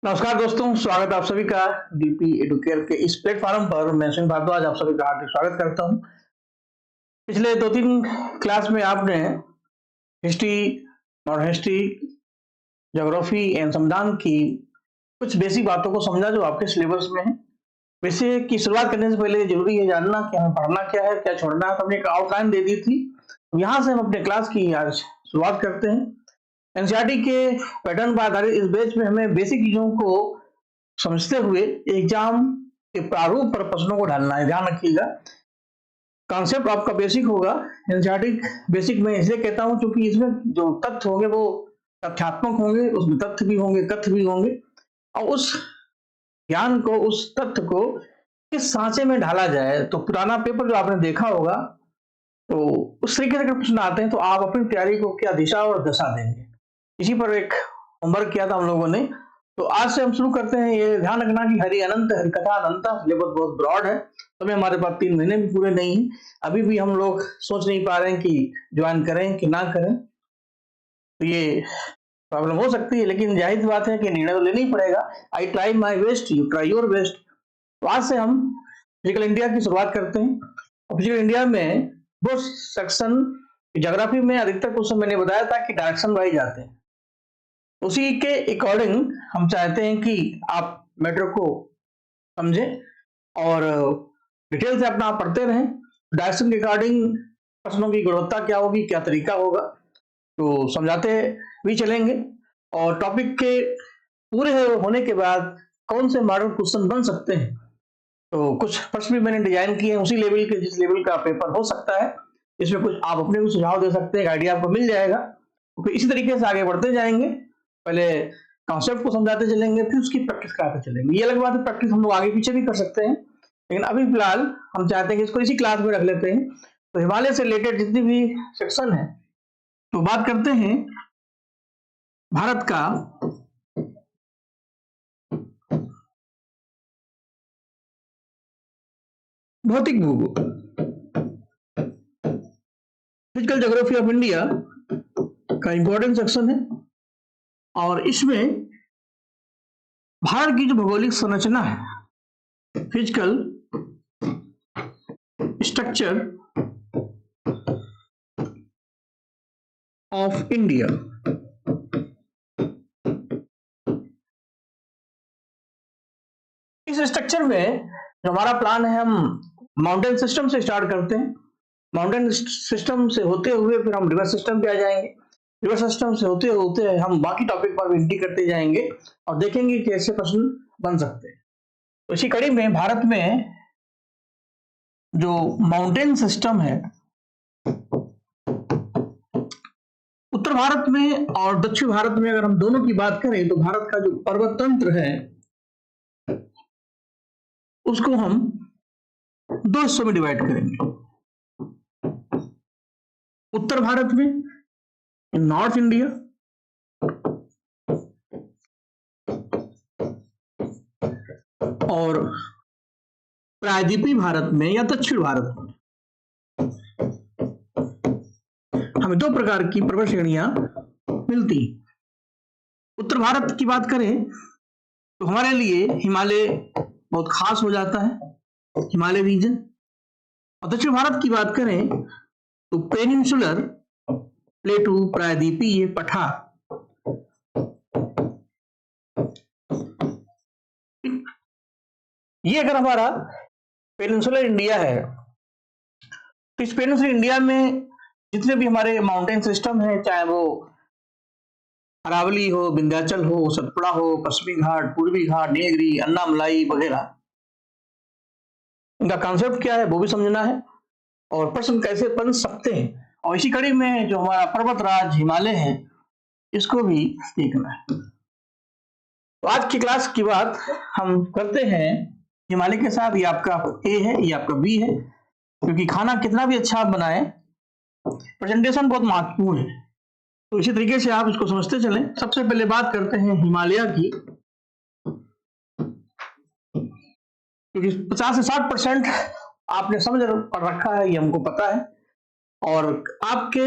नमस्कार दोस्तों, स्वागत है आप सभी का डीपी एडुकेयर के इस प्लेटफॉर्म पर। मैं सुनील भारद्वाज आप सभी का हार्दिक स्वागत करता हूं। पिछले 2-3 क्लास में आपने history, modern history, geography and संविधान की कुछ बेसिक बातों को समझा जो आपके सिलेबस में है। वैसे की शुरुआत करने से पहले जरूरी है जानना कि हमें पढ़ना क्या है, क्या छोड़ना है। तो हमने एक आउटलाइन दे दी थी, यहाँ से हम अपने क्लास की आज शुरुआत करते हैं। एनसीईआरटी के पैटर्न पर आधारित इस बैच में हमें बेसिक चीजों को समझते हुए एग्जाम के प्रारूप पर प्रश्नों को डालना है। ध्यान रखिएगा, कॉन्सेप्ट आपका बेसिक होगा। एनसीईआरटी बेसिक में इसलिए कहता हूं क्योंकि इसमें जो तथ्य होंगे वो तथ्यात्मक होंगे, उसमें तथ्य भी होंगे, कथ्य भी होंगे, और उस ज्ञान को, उस तथ्य को किस सांचे में ढाला जाए। तो पुराना पेपर जो आपने देखा होगा, तो उस तरीके से अगर प्रश्न आते हैं तो आप अपनी तैयारी को क्या दिशा और दशा देंगे। इसी पर एक होमवर्क किया था हम लोगों ने। तो आज से हम शुरू करते हैं। ये ध्यान रखना कि हरि अनंत हरि कथा अनंत, सिलेबस बहुत ब्रॉड है। तो हमारे पास 3 महीने भी पूरे नहीं है। अभी भी हम लोग सोच नहीं पा रहे हैं कि ज्वाइन करें कि ना करें। तो ये प्रॉब्लम हो सकती है, लेकिन जाहिर बात है कि निर्णय तो लेना ही पड़ेगा। I try my best, you try your best. तो आज से हम फिजिकल इंडिया की शुरुआत करते हैं। फिजिकल इंडिया में वो सेक्शन ज्योग्राफी में अधिकतर क्वेश्चन मैंने बताया था कि डायरेक्शन वाइज आते हैं। उसी के अकॉर्डिंग हम चाहते हैं कि आप मैटर को समझें और डिटेल से अपना पढ़ते रहें। डायरेक्शन के अकॉर्डिंग प्रश्नों की गुणवत्ता क्या होगी, क्या तरीका होगा, तो समझाते भी चलेंगे। और टॉपिक के पूरे होने के बाद कौन से मॉडल क्वेश्चन बन सकते हैं, तो कुछ प्रश्न भी मैंने डिजाइन किए हैं उसी लेवल के जिस लेवल का पेपर हो सकता है। इसमें कुछ आप अपने को सुझाव दे सकते हैं, आइडिया आपको मिल जाएगा। तो इसी तरीके से आगे बढ़ते जाएंगे। पहले कॉन्सेप्ट को समझाते चलेंगे, फिर उसकी प्रैक्टिस कराते चलेंगे। ये अलग बात है, प्रैक्टिस हम लोग आगे पीछे भी कर सकते हैं, लेकिन अभी फिलहाल हम चाहते हैं कि इसको इसी क्लास में रख लेते हैं। तो हिमालय से रिलेटेड जितनी भी सेक्शन है, तो बात करते हैं भारत का भौतिक भूगोल, फिजिकल ज्योग्राफी ऑफ इंडिया का इंपॉर्टेंट सेक्शन है। और इसमें भारत की जो भौगोलिक संरचना है, फिजिकल स्ट्रक्चर ऑफ इंडिया, इस स्ट्रक्चर में जो हमारा प्लान है, हम माउंटेन सिस्टम से स्टार्ट करते हैं। माउंटेन सिस्टम से होते हुए फिर हम रिवर सिस्टम पे आ जाएंगे। रिवर सिस्टम से होते होते हम बाकी टॉपिक पर भी एंट्री करते जाएंगे और देखेंगे कि ऐसे प्रश्न बन सकते हैं। तो इसी कड़ी में भारत में जो माउंटेन सिस्टम है, उत्तर भारत में और दक्षिण भारत में अगर हम दोनों की बात करें, तो भारत का जो पर्वत तंत्र है उसको हम 2 हिस्सों में डिवाइड करेंगे। उत्तर भारत में नॉर्थ इंडिया और प्रायद्वीपीय भारत में या दक्षिण भारत में। हमें 2 प्रकार की पर्वत श्रेणियां मिलती। उत्तर भारत की बात करें तो हमारे लिए हिमालय बहुत खास हो जाता है, हिमालय रीजन। और दक्षिण भारत की बात करें तो पेनिनसुलर प्लेटू, प्रायद्वीपीय पठार। ये अगर हमारा पेनिनसुलर इंडिया है, तो इस पेनिनसुलर इंडिया में जितने भी हमारे माउंटेन सिस्टम है, चाहे वो अरावली हो, विंध्याचल हो, सतपुड़ा हो, पश्चिमी घाट, पूर्वी घाट, नीलगिरी, अन्नामलाई वगैरह, इनका कॉन्सेप्ट क्या है वो भी समझना है और प्रश्न कैसे बन सकते हैं। और इसी कड़ी में जो हमारा पर्वतराज हिमालय है, इसको भी देखना है। तो आज की क्लास की बात हम करते हैं हिमालय के साथ। ये आपका ए है, ये आपका बी है, क्योंकि खाना कितना भी अच्छा आप बनाए, प्रेजेंटेशन बहुत महत्वपूर्ण है। तो इसी तरीके से आप इसको समझते चलें। सबसे पहले बात करते हैं हिमालय की, क्योंकि 50 से 60% आपने समझ रखा है, ये हमको पता है। और आपके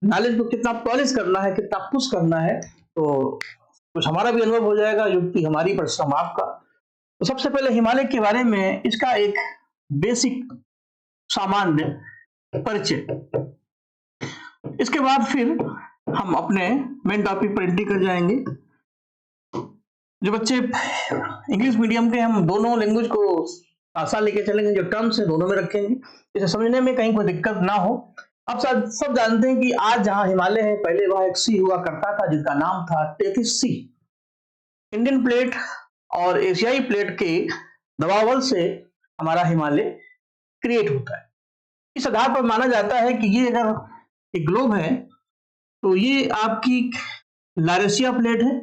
नॉलेज को कितना पॉलिश करना है, कितना पुश करना है, तो कुछ हमारा भी अनुभव हो जाएगा, युक्ति हमारी, परिश्रम आपका। तो सबसे पहले हिमालय के बारे में इसका एक बेसिक सामान्य परिचय, इसके बाद फिर हम अपने मेन टॉपिक पर एंट्री कर जाएंगे। जो बच्चे इंग्लिश मीडियम के, हम दोनों लैंग्वेज को आसान लेके चलेंगे, जो टर्म्स है दोनों में रखेंगे, इसे समझने में कहीं कोई दिक्कत ना हो। अब सब जानते हैं कि आज जहां हिमालय है, पहले वहां एक सी हुआ करता था जिसका नाम था टेथिस सी। इंडियन प्लेट और एशियाई प्लेट के दबाव बल से हमारा हिमालय क्रिएट होता है। इस आधार पर माना जाता है कि ये अगर एक ग्लोब है तो ये आपकी लारेशिया प्लेट है,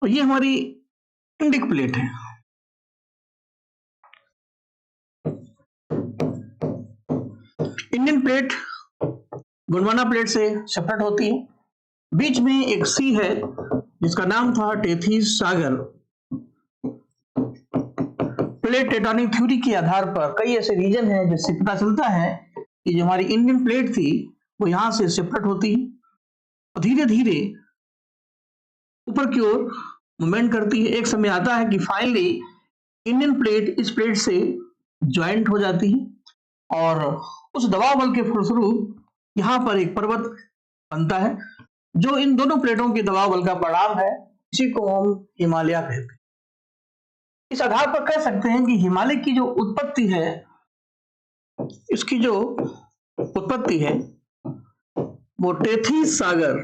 और ये हमारी इंडिक प्लेट है। इंडियन प्लेट गोंडवाना प्लेट से सेपरेट होती है। बीच में एक सी है जिसका नाम था टेथिस सागर। प्लेट टेक्टोनिक थ्योरी के आधार पर कई ऐसे रीजन हैं जिससे पता चलता है कि जो हमारी इंडियन प्लेट थी वो यहां से सेपरेट होती है और धीरे धीरे ऊपर की ओर मूवमेंट करती है। एक समय आता है कि फाइनली इंडियन प्लेट इस प्लेट से ज्वाइंट हो जाती है और उस दबाव बल के फलस्वरूप यहां पर एक पर्वत बनता है जो इन दोनों प्लेटों के दबाव बल का परिणाम है। इसी को हम हिमालय कहते हैं। इस आधार पर कह सकते हैं कि हिमालय की जो उत्पत्ति है, इसकी जो उत्पत्ति है वो टेथिस सागर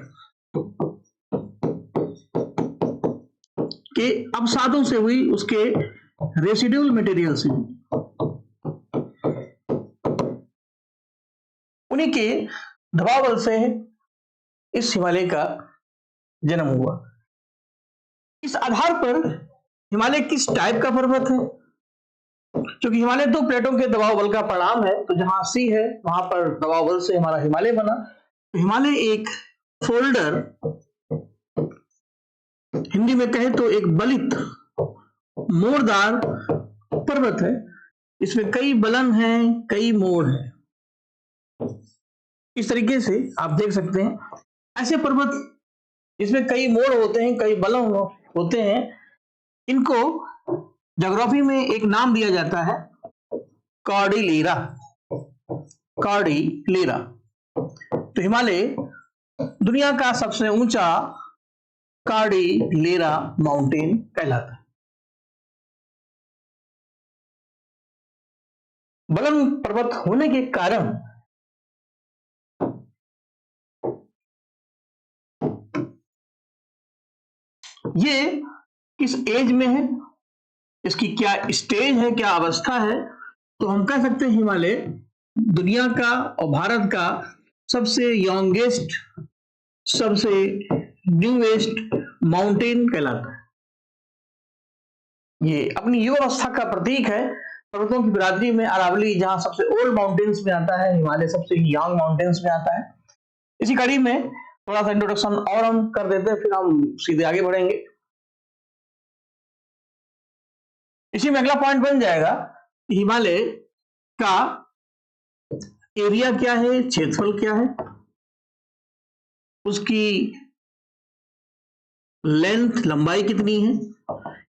के अवसादों से हुई, उसके रेसिड्यूल मटेरियल से, उन्हीं के दबाव बल से इस हिमालय का जन्म हुआ। इस आधार पर हिमालय किस टाइप का पर्वत है, क्योंकि हिमालय तो प्लेटों के दबाव बल का परिणाम है, तो जहां सी है वहां पर दबाव बल से हमारा हिमालय बना। तो हिमालय एक फोल्डर, हिंदी में कहे तो एक बलित मोड़दार पर्वत है। इसमें कई बलन हैं, कई मोड़ हैं। इस तरीके से आप देख सकते हैं ऐसे पर्वत जिसमें कई मोड़ होते हैं, कई बलन होते हैं, इनको ज्योग्राफी में एक नाम दिया जाता है कॉर्डिलेरा। कॉर्डिलेरा। तो हिमालय दुनिया का सबसे ऊंचा कॉर्डिलेरा माउंटेन कहलाता है। बलन पर्वत होने के कारण ये किस एज में है, इसकी क्या स्टेज है, क्या अवस्था है, तो हम कह सकते हैं हिमालय दुनिया का और भारत का सबसे यंगेस्ट, सबसे न्यूएस्ट माउंटेन कहलाता है। ये अपनी युवा अवस्था का प्रतीक है। पर्वतों की बिरादरी में अरावली जहां सबसे ओल्ड माउंटेन्स में आता है, हिमालय सबसे यंग माउंटेन्स में आता है। इसी कड़ी में थोड़ा सा इंट्रोडक्शन और हम कर देते हैं, फिर हम सीधे आगे बढ़ेंगे। इसी में अगला पॉइंट बन जाएगा हिमालय का एरिया क्या है, क्षेत्रफल क्या है, उसकी लेंथ, लंबाई कितनी है।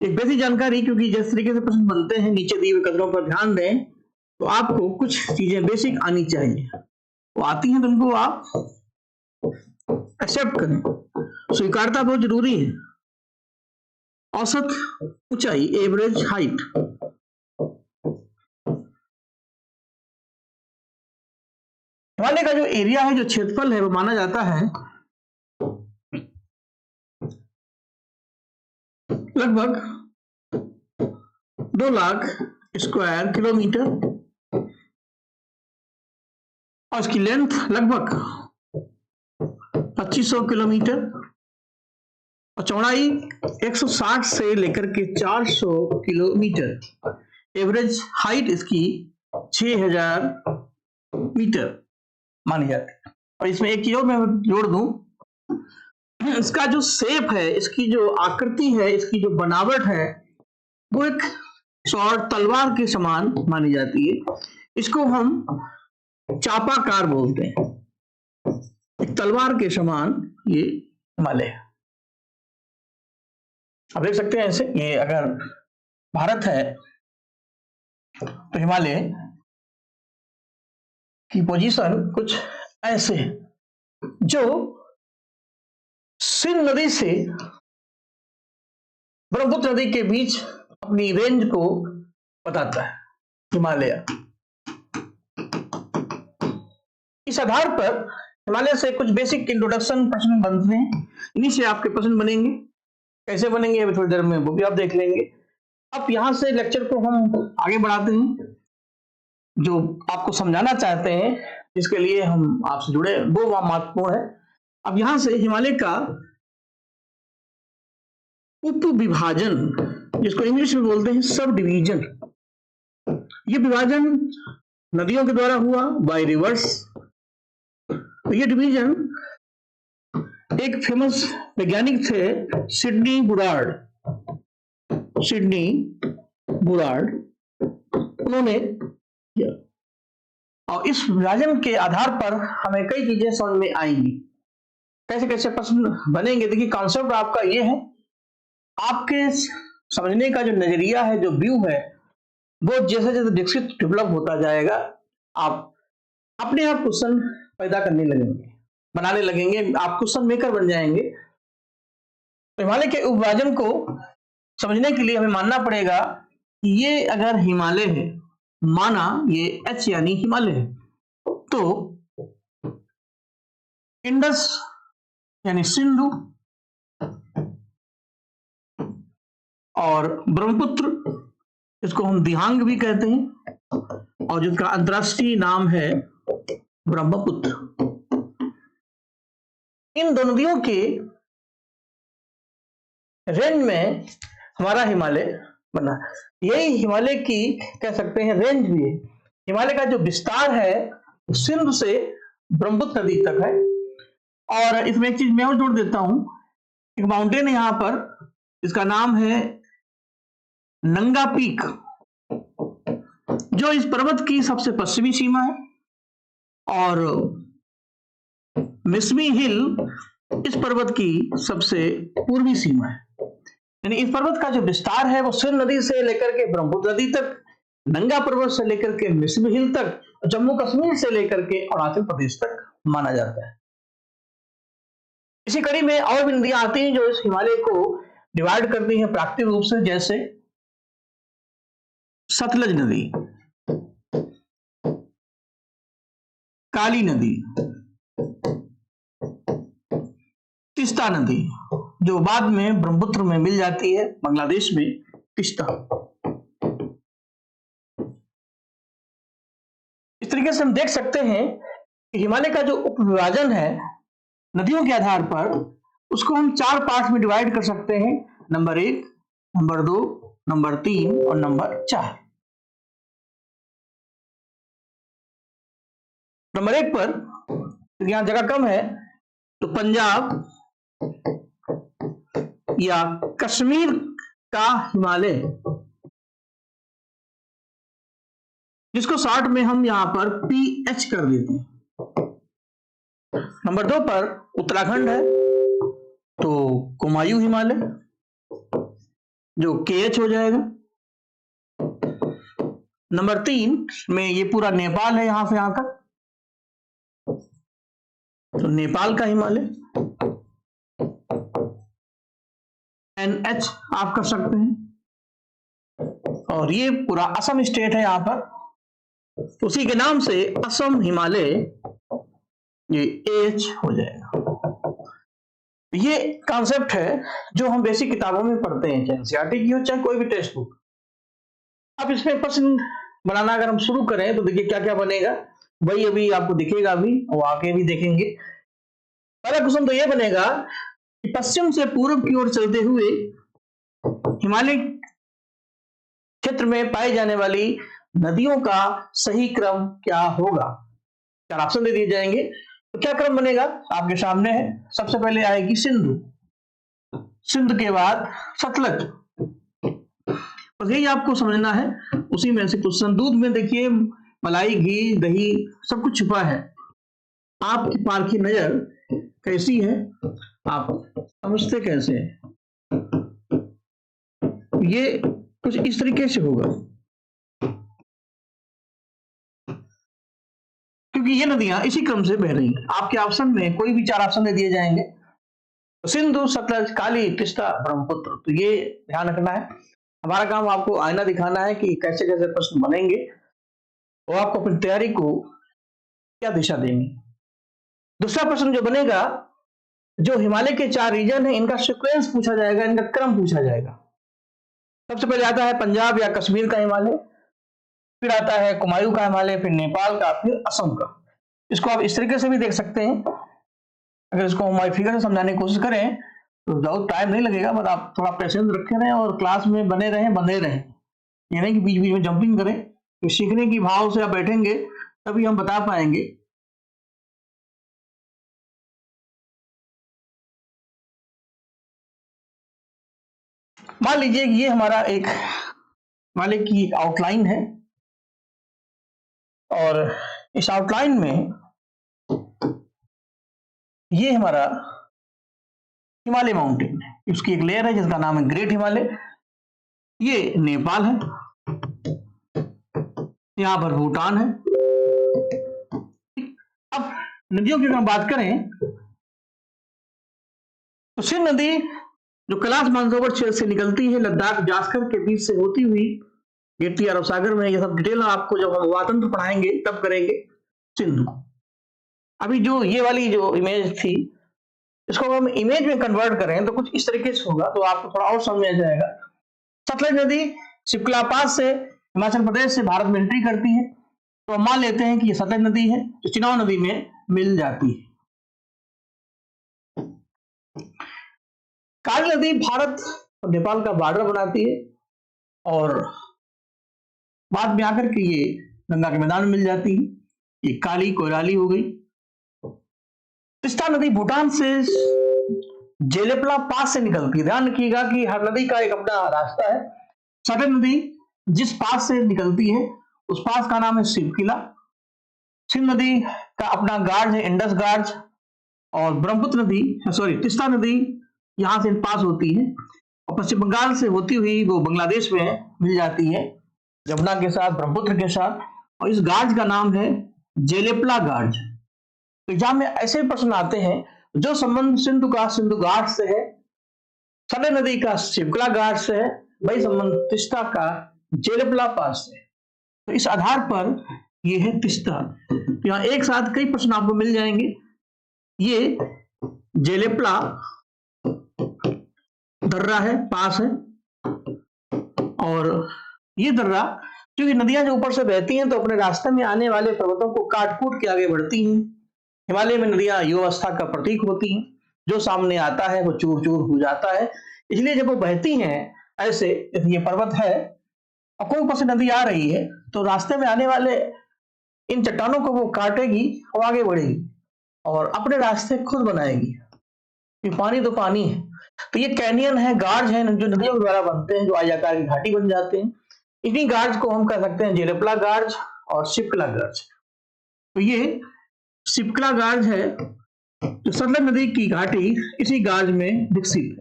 एक बेसिक जानकारी, क्योंकि जिस तरीके से प्रश्न बनते हैं नीचे दिए हुए कदरों पर ध्यान दें तो आपको कुछ चीजें बेसिक आनी चाहिए। वो आती हैं तो उनको आप एक्सेप्ट करें। स्वीकारता बहुत जरूरी है। औसत ऊंचाई, एवरेज हाइट। हिमालय का जो एरिया है, जो क्षेत्रफल है, वो माना जाता है लगभग 2 लाख स्क्वायर किलोमीटर और इसकी लेंथ लगभग 2500 किलोमीटर और चौड़ाई 160 से लेकर के 400 किलोमीटर। एवरेज हाइट इसकी 6000 मीटर मानी जाती है। और इसमें एक चीज और मैं जोड़ दूं, इसका जो शेप है, इसकी जो आकृति है, इसकी जो बनावट है, वो एक शॉर्ट तलवार के समान मानी जाती है। इसको हम चापाकार बोलते हैं, एक तलवार के समान ये हिमालय है। आप देख सकते हैं ऐसे, ये अगर भारत है तो हिमालय की पोजीशन कुछ ऐसे है, जो सिंध नदी से ब्रह्मपुत्र नदी के बीच अपनी रेंज को बताता है हिमालय। इस आधार पर हिमालय से कुछ बेसिक इंट्रोडक्शन प्रश्न बनते हैं, इन्हीं से आपके प्रश्न बनेंगे। कैसे बनेंगे अभी थोड़ी देर में वो भी आप देख लेंगे। अब यहां से लेक्चर को हम आगे बढ़ाते हैं, जो आपको समझाना चाहते हैं जिसके लिए हम आपसे जुड़े वो महत्वपूर्ण है। अब यहां से हिमालय का उप विभाजन, जिसको इंग्लिश में बोलते हैं सब डिवीजन, ये विभाजन नदियों के द्वारा हुआ, बाय रिवर्स। तो ये डिवीजन एक फेमस वैज्ञानिक थे सिडनी बुरार्ड, उन्होंने किया। और इस विभाजन के आधार पर हमें कई चीजें समझ में आएंगी, कैसे कैसे प्रश्न बनेंगे। देखिए कॉन्सेप्ट आपका ये है, आपके समझने का जो नजरिया है, जो व्यू है, वो जैसे जैसे विकसित डेवलप होता जाएगा, आप अपने आप क्वेश्चन पैदा करने लगेंगे, बनाने लगेंगे, आप क्वेश्चन मेकर बन जाएंगे। तो हिमालय के उपविभाजन को समझने के लिए हमें मानना पड़ेगा कि ये अगर हिमालय है, माना ये एच यानी हिमालय है, तो इंडस यानी सिंधु और ब्रह्मपुत्र, इसको हम दिहांग भी कहते हैं, और जिसका अंतरराष्ट्रीय नाम है ब्रह्मपुत्र, इन दोनों नदियों के रेंज में हमारा हिमालय बना। यही हिमालय की कह सकते हैं रेंज भी है। हिमालय का जो विस्तार है सिंध से ब्रह्मपुत्र नदी तक है। और इसमें एक चीज मैं और जोड़ देता हूं, एक माउंटेन है यहां पर, इसका नाम है नंगा पीक, जो इस पर्वत की सबसे पश्चिमी सीमा है, और मिसमी हिल इस पर्वत की सबसे पूर्वी सीमा है। यानी इस पर्वत का जो विस्तार है वो सिंध नदी से लेकर के ब्रह्मपुत्र नदी तक, नंगा पर्वत से लेकर के मिसमी हिल तक, जम्मू कश्मीर से लेकर के अरुणाचल प्रदेश तक माना जाता है। इसी कड़ी में और भी नदियां आती हैं जो इस हिमालय को डिवाइड करती हैं प्राकृतिक रूप से, जैसे सतलज नदी, काली नदी, तीस्ता नदी, जो बाद में ब्रह्मपुत्र में मिल जाती है बांग्लादेश में, तीस्ता। इस तरीके से हम देख सकते हैं कि हिमालय का जो उपविभाजन है नदियों के आधार पर, उसको हम 4 पार्ट में डिवाइड कर सकते हैं, नंबर 1, नंबर 2, नंबर 3 और नंबर 4। नंबर 1 पर यहां जगह कम है, तो पंजाब या कश्मीर का हिमालय, जिसको शॉर्ट में हम यहां पर PH कर देते हैं। नंबर 2 पर उत्तराखंड है, तो कुमायूं हिमालय, जो KH हो जाएगा। नंबर 3 में ये पूरा नेपाल है, यहां से यहां तक, तो नेपाल का हिमालय, NH आप कर सकते हैं। और ये पूरा असम स्टेट है यहां पर, उसी के नाम से असम हिमालय, ये AH हो जाएगा। ये कॉन्सेप्ट है जो हम बेसिक किताबों में पढ़ते हैं, चाहे एनसीईआरटी की हो चाहे कोई भी टेक्स्ट बुक। अब इसमें प्रश्न बनाना अगर हम शुरू करें तो देखिए क्या क्या बनेगा, वही अभी आपको दिखेगा, अभी और आगे भी देखेंगे। पहला क्वेश्चन तो यह बनेगा कि पश्चिम से पूर्व की ओर चलते हुए हिमालय क्षेत्र में पाई जाने वाली नदियों का सही क्रम क्या होगा। 4 ऑप्शन दे दिए जाएंगे, तो क्या क्रम बनेगा आपके सामने है। सबसे पहले आएगी सिंधु, सिंध के बाद सतलज, बस यही आपको समझना है। उसी में से क्वेश्चन, दूध में देखिए मलाई, घी, दही सब कुछ छुपा है। आपकी पारखी नजर कैसी है, आप समझते कैसे हैं? ये कुछ इस तरीके से होगा, क्योंकि ये नदियां इसी क्रम से बह रही हैं। आपके ऑप्शन में कोई भी 4 ऑप्शन दे दिए जाएंगे, सिंधु, सतलज, काली, तीस्ता, ब्रह्मपुत्र। तो ये ध्यान रखना है। हमारा काम आपको आईना दिखाना है कि कैसे कैसे प्रश्न बनेंगे और आपको अपनी तैयारी को क्या दिशा देंगे। दूसरा प्रश्न जो बनेगा, जो हिमालय के 4 रीजन है इनका सीक्वेंस पूछा जाएगा, इनका क्रम पूछा जाएगा। सबसे पहले आता है पंजाब या कश्मीर का हिमालय, फिर आता है कुमायूं का हिमालय, फिर नेपाल का, फिर असम का। इसको आप इस तरीके से भी देख सकते हैं। अगर इसको हमारी फिगर से समझाने की कोशिश करें तो ज्यादा टाइम नहीं लगेगा, बट आप थोड़ा पेशेंस रखे रहें और क्लास में बने रहें। ये नहीं कि बीच बीच में जंपिंग करें। तो सीखने की भाव से आप बैठेंगे तभी हम बता पाएंगे। मान लीजिए कि ये हमारा एक हिमालय की आउटलाइन है और इस आउटलाइन में ये हमारा हिमालय माउंटेन है। उसकी एक लेयर है जिसका नाम है ग्रेट हिमालय। ये नेपाल है, यहां पर भूटान है। अब नदियों की अगर हम बात करें तो सिंध नदी जो कैलाश मानसरोवर क्षेत्र से निकलती है, लद्दाख जास्कर के बीच से होती हुई गिरती अरब सागर में। यह सब डिटेल आपको जब हम वातंत्र पढ़ाएंगे तब करेंगे। सिंधु, अभी जो ये वाली जो इमेज थी इसको हम इमेज में कन्वर्ट करें तो कुछ इस तरीके से होगा, तो आपको थोड़ा और समझ में आ जाएगा। सतलज नदी शिप्ला पास से हिमाचल प्रदेश से भारत में एंट्री करती है, तो हम मान लेते हैं कि ये सतलज नदी है जो चिनाब नदी में मिल जाती है। काली नदी भारत और नेपाल का बॉर्डर बनाती है और बाद में आकर के ये गंगा के मैदान में मिल जाती है। ये काली कोयराली हो गई। तीस्ता नदी भूटान से जेलेपला पास से निकलती है। ध्यान रखिएगा कि हर नदी का एक अपना रास्ता है। सतलज नदी जिस पास से निकलती है उस पास का नाम है शिवकिला। सिंध नदी का अपना गार्ज है इंडस गार्ज, और ब्रह्मपुत्र नदी तीस्ता नदी यहां से पास होती है और पश्चिम बंगाल से होती हुई वो बांग्लादेश में मिल जाती है जमुना के साथ, ब्रह्मपुत्र के साथ। और इस गार्ज का नाम है जेलेपला गार्ज। तो एग्जाम में ऐसे प्रश्न आते हैं जो संबंध सिंधु का सिंधु घाट से है, सतलज नदी का शिवकिला घाट से है, वही संबंध तीस्ता का जेलेपला पास से। तो इस आधार पर ये है तीस्ता। तो यहाँ एक साथ कई प्रश्न आपको मिल जाएंगे। ये जेलेपला दर्रा है, पास है, और ये दर्रा क्योंकि नदियां जो ऊपर से बहती हैं तो अपने रास्ते में आने वाले पर्वतों को काट कूट के आगे बढ़ती हैं। हिमालय में नदियां युवावस्था का प्रतीक होती हैं, जो सामने आता है वो चूर चूर हो जाता है। इसलिए जब वो बहती हैं ऐसे, ये पर्वत है और कोई ऊपर से नदी आ रही है तो रास्ते में आने वाले इन चट्टानों को वो काटेगी और आगे बढ़ेगी और अपने रास्ते खुद बनाएगी। ये पानी तो पानी है। तो ये कैनियन है, गार्ज है जो नदियों के द्वारा बनते हैं, जो आयताकार की घाटी बन जाते हैं। इन्हीं गार्ज को हम कह सकते हैं जेलेपला गार्ज और शिवकिला गार्ज। तो ये शिवकिला गार्ज है जो सतलज नदी की घाटी इसी गार्ज में विकसित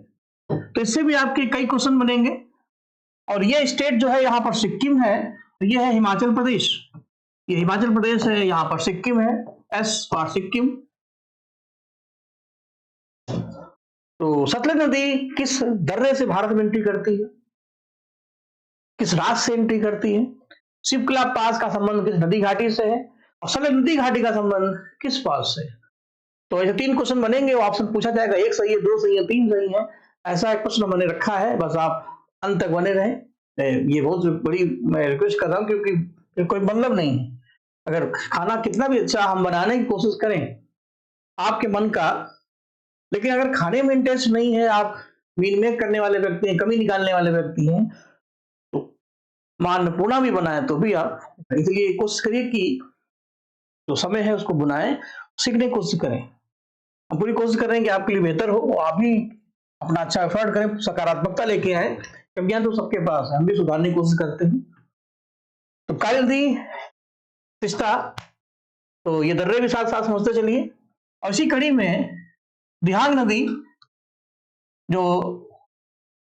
है। तो इससे भी आपके कई क्वेश्चन बनेंगे। और ये स्टेट जो है यहाँ पर सिक्किम है, तो ये है हिमाचल प्रदेश। ये हिमाचल प्रदेश है, यहाँ पर सिक्किम है, एस फॉर सिक्किम। तो सतलज नदी किस दर्रे से भारत में एंट्री करती है, किस राज्य से एंट्री करती है? शिवकिला पास का संबंध किस नदी घाटी से है और सतलज नदी घाटी का संबंध किस पास से? तो ऐसे 3 क्वेश्चन बनेंगे। वो ऑप्शन पूछा जाएगा, 1 सही है, 2 सही है, 3 सही है। ऐसा एक प्रश्न मैंने रखा है, बस आप अंत तक बने रहें। ये बहुत बड़ी मैं रिक्वेस्ट कर रहा हूँ क्योंकि कोई मतलब नहीं है। अगर खाना कितना भी अच्छा हम बनाने की कोशिश करें आपके मन का, लेकिन अगर खाने में इंटरेस्ट नहीं है, आप मील मेक करने वाले व्यक्ति हैं, कमी निकालने वाले व्यक्ति हैं, तो मान पूना भी बनाए तो भी आप इसलिए कोशिश करिए कि जो समय है उसको बनाएं, सीखने की कोशिश करें। हम पूरी कोशिश कर रहे हैं कि आपके लिए बेहतर हो, आप भी अपना अच्छा एफर्ट करें, सकारात्मकता लेके आए। कमियां तो सबके पास है, हम भी सुधारने की कोशिश करते हैं। तो काली नदी पिस्ता, तो ये दर्रे भी साथ साथ समझते चलिए। और इसी कड़ी में दिहांग नदी जो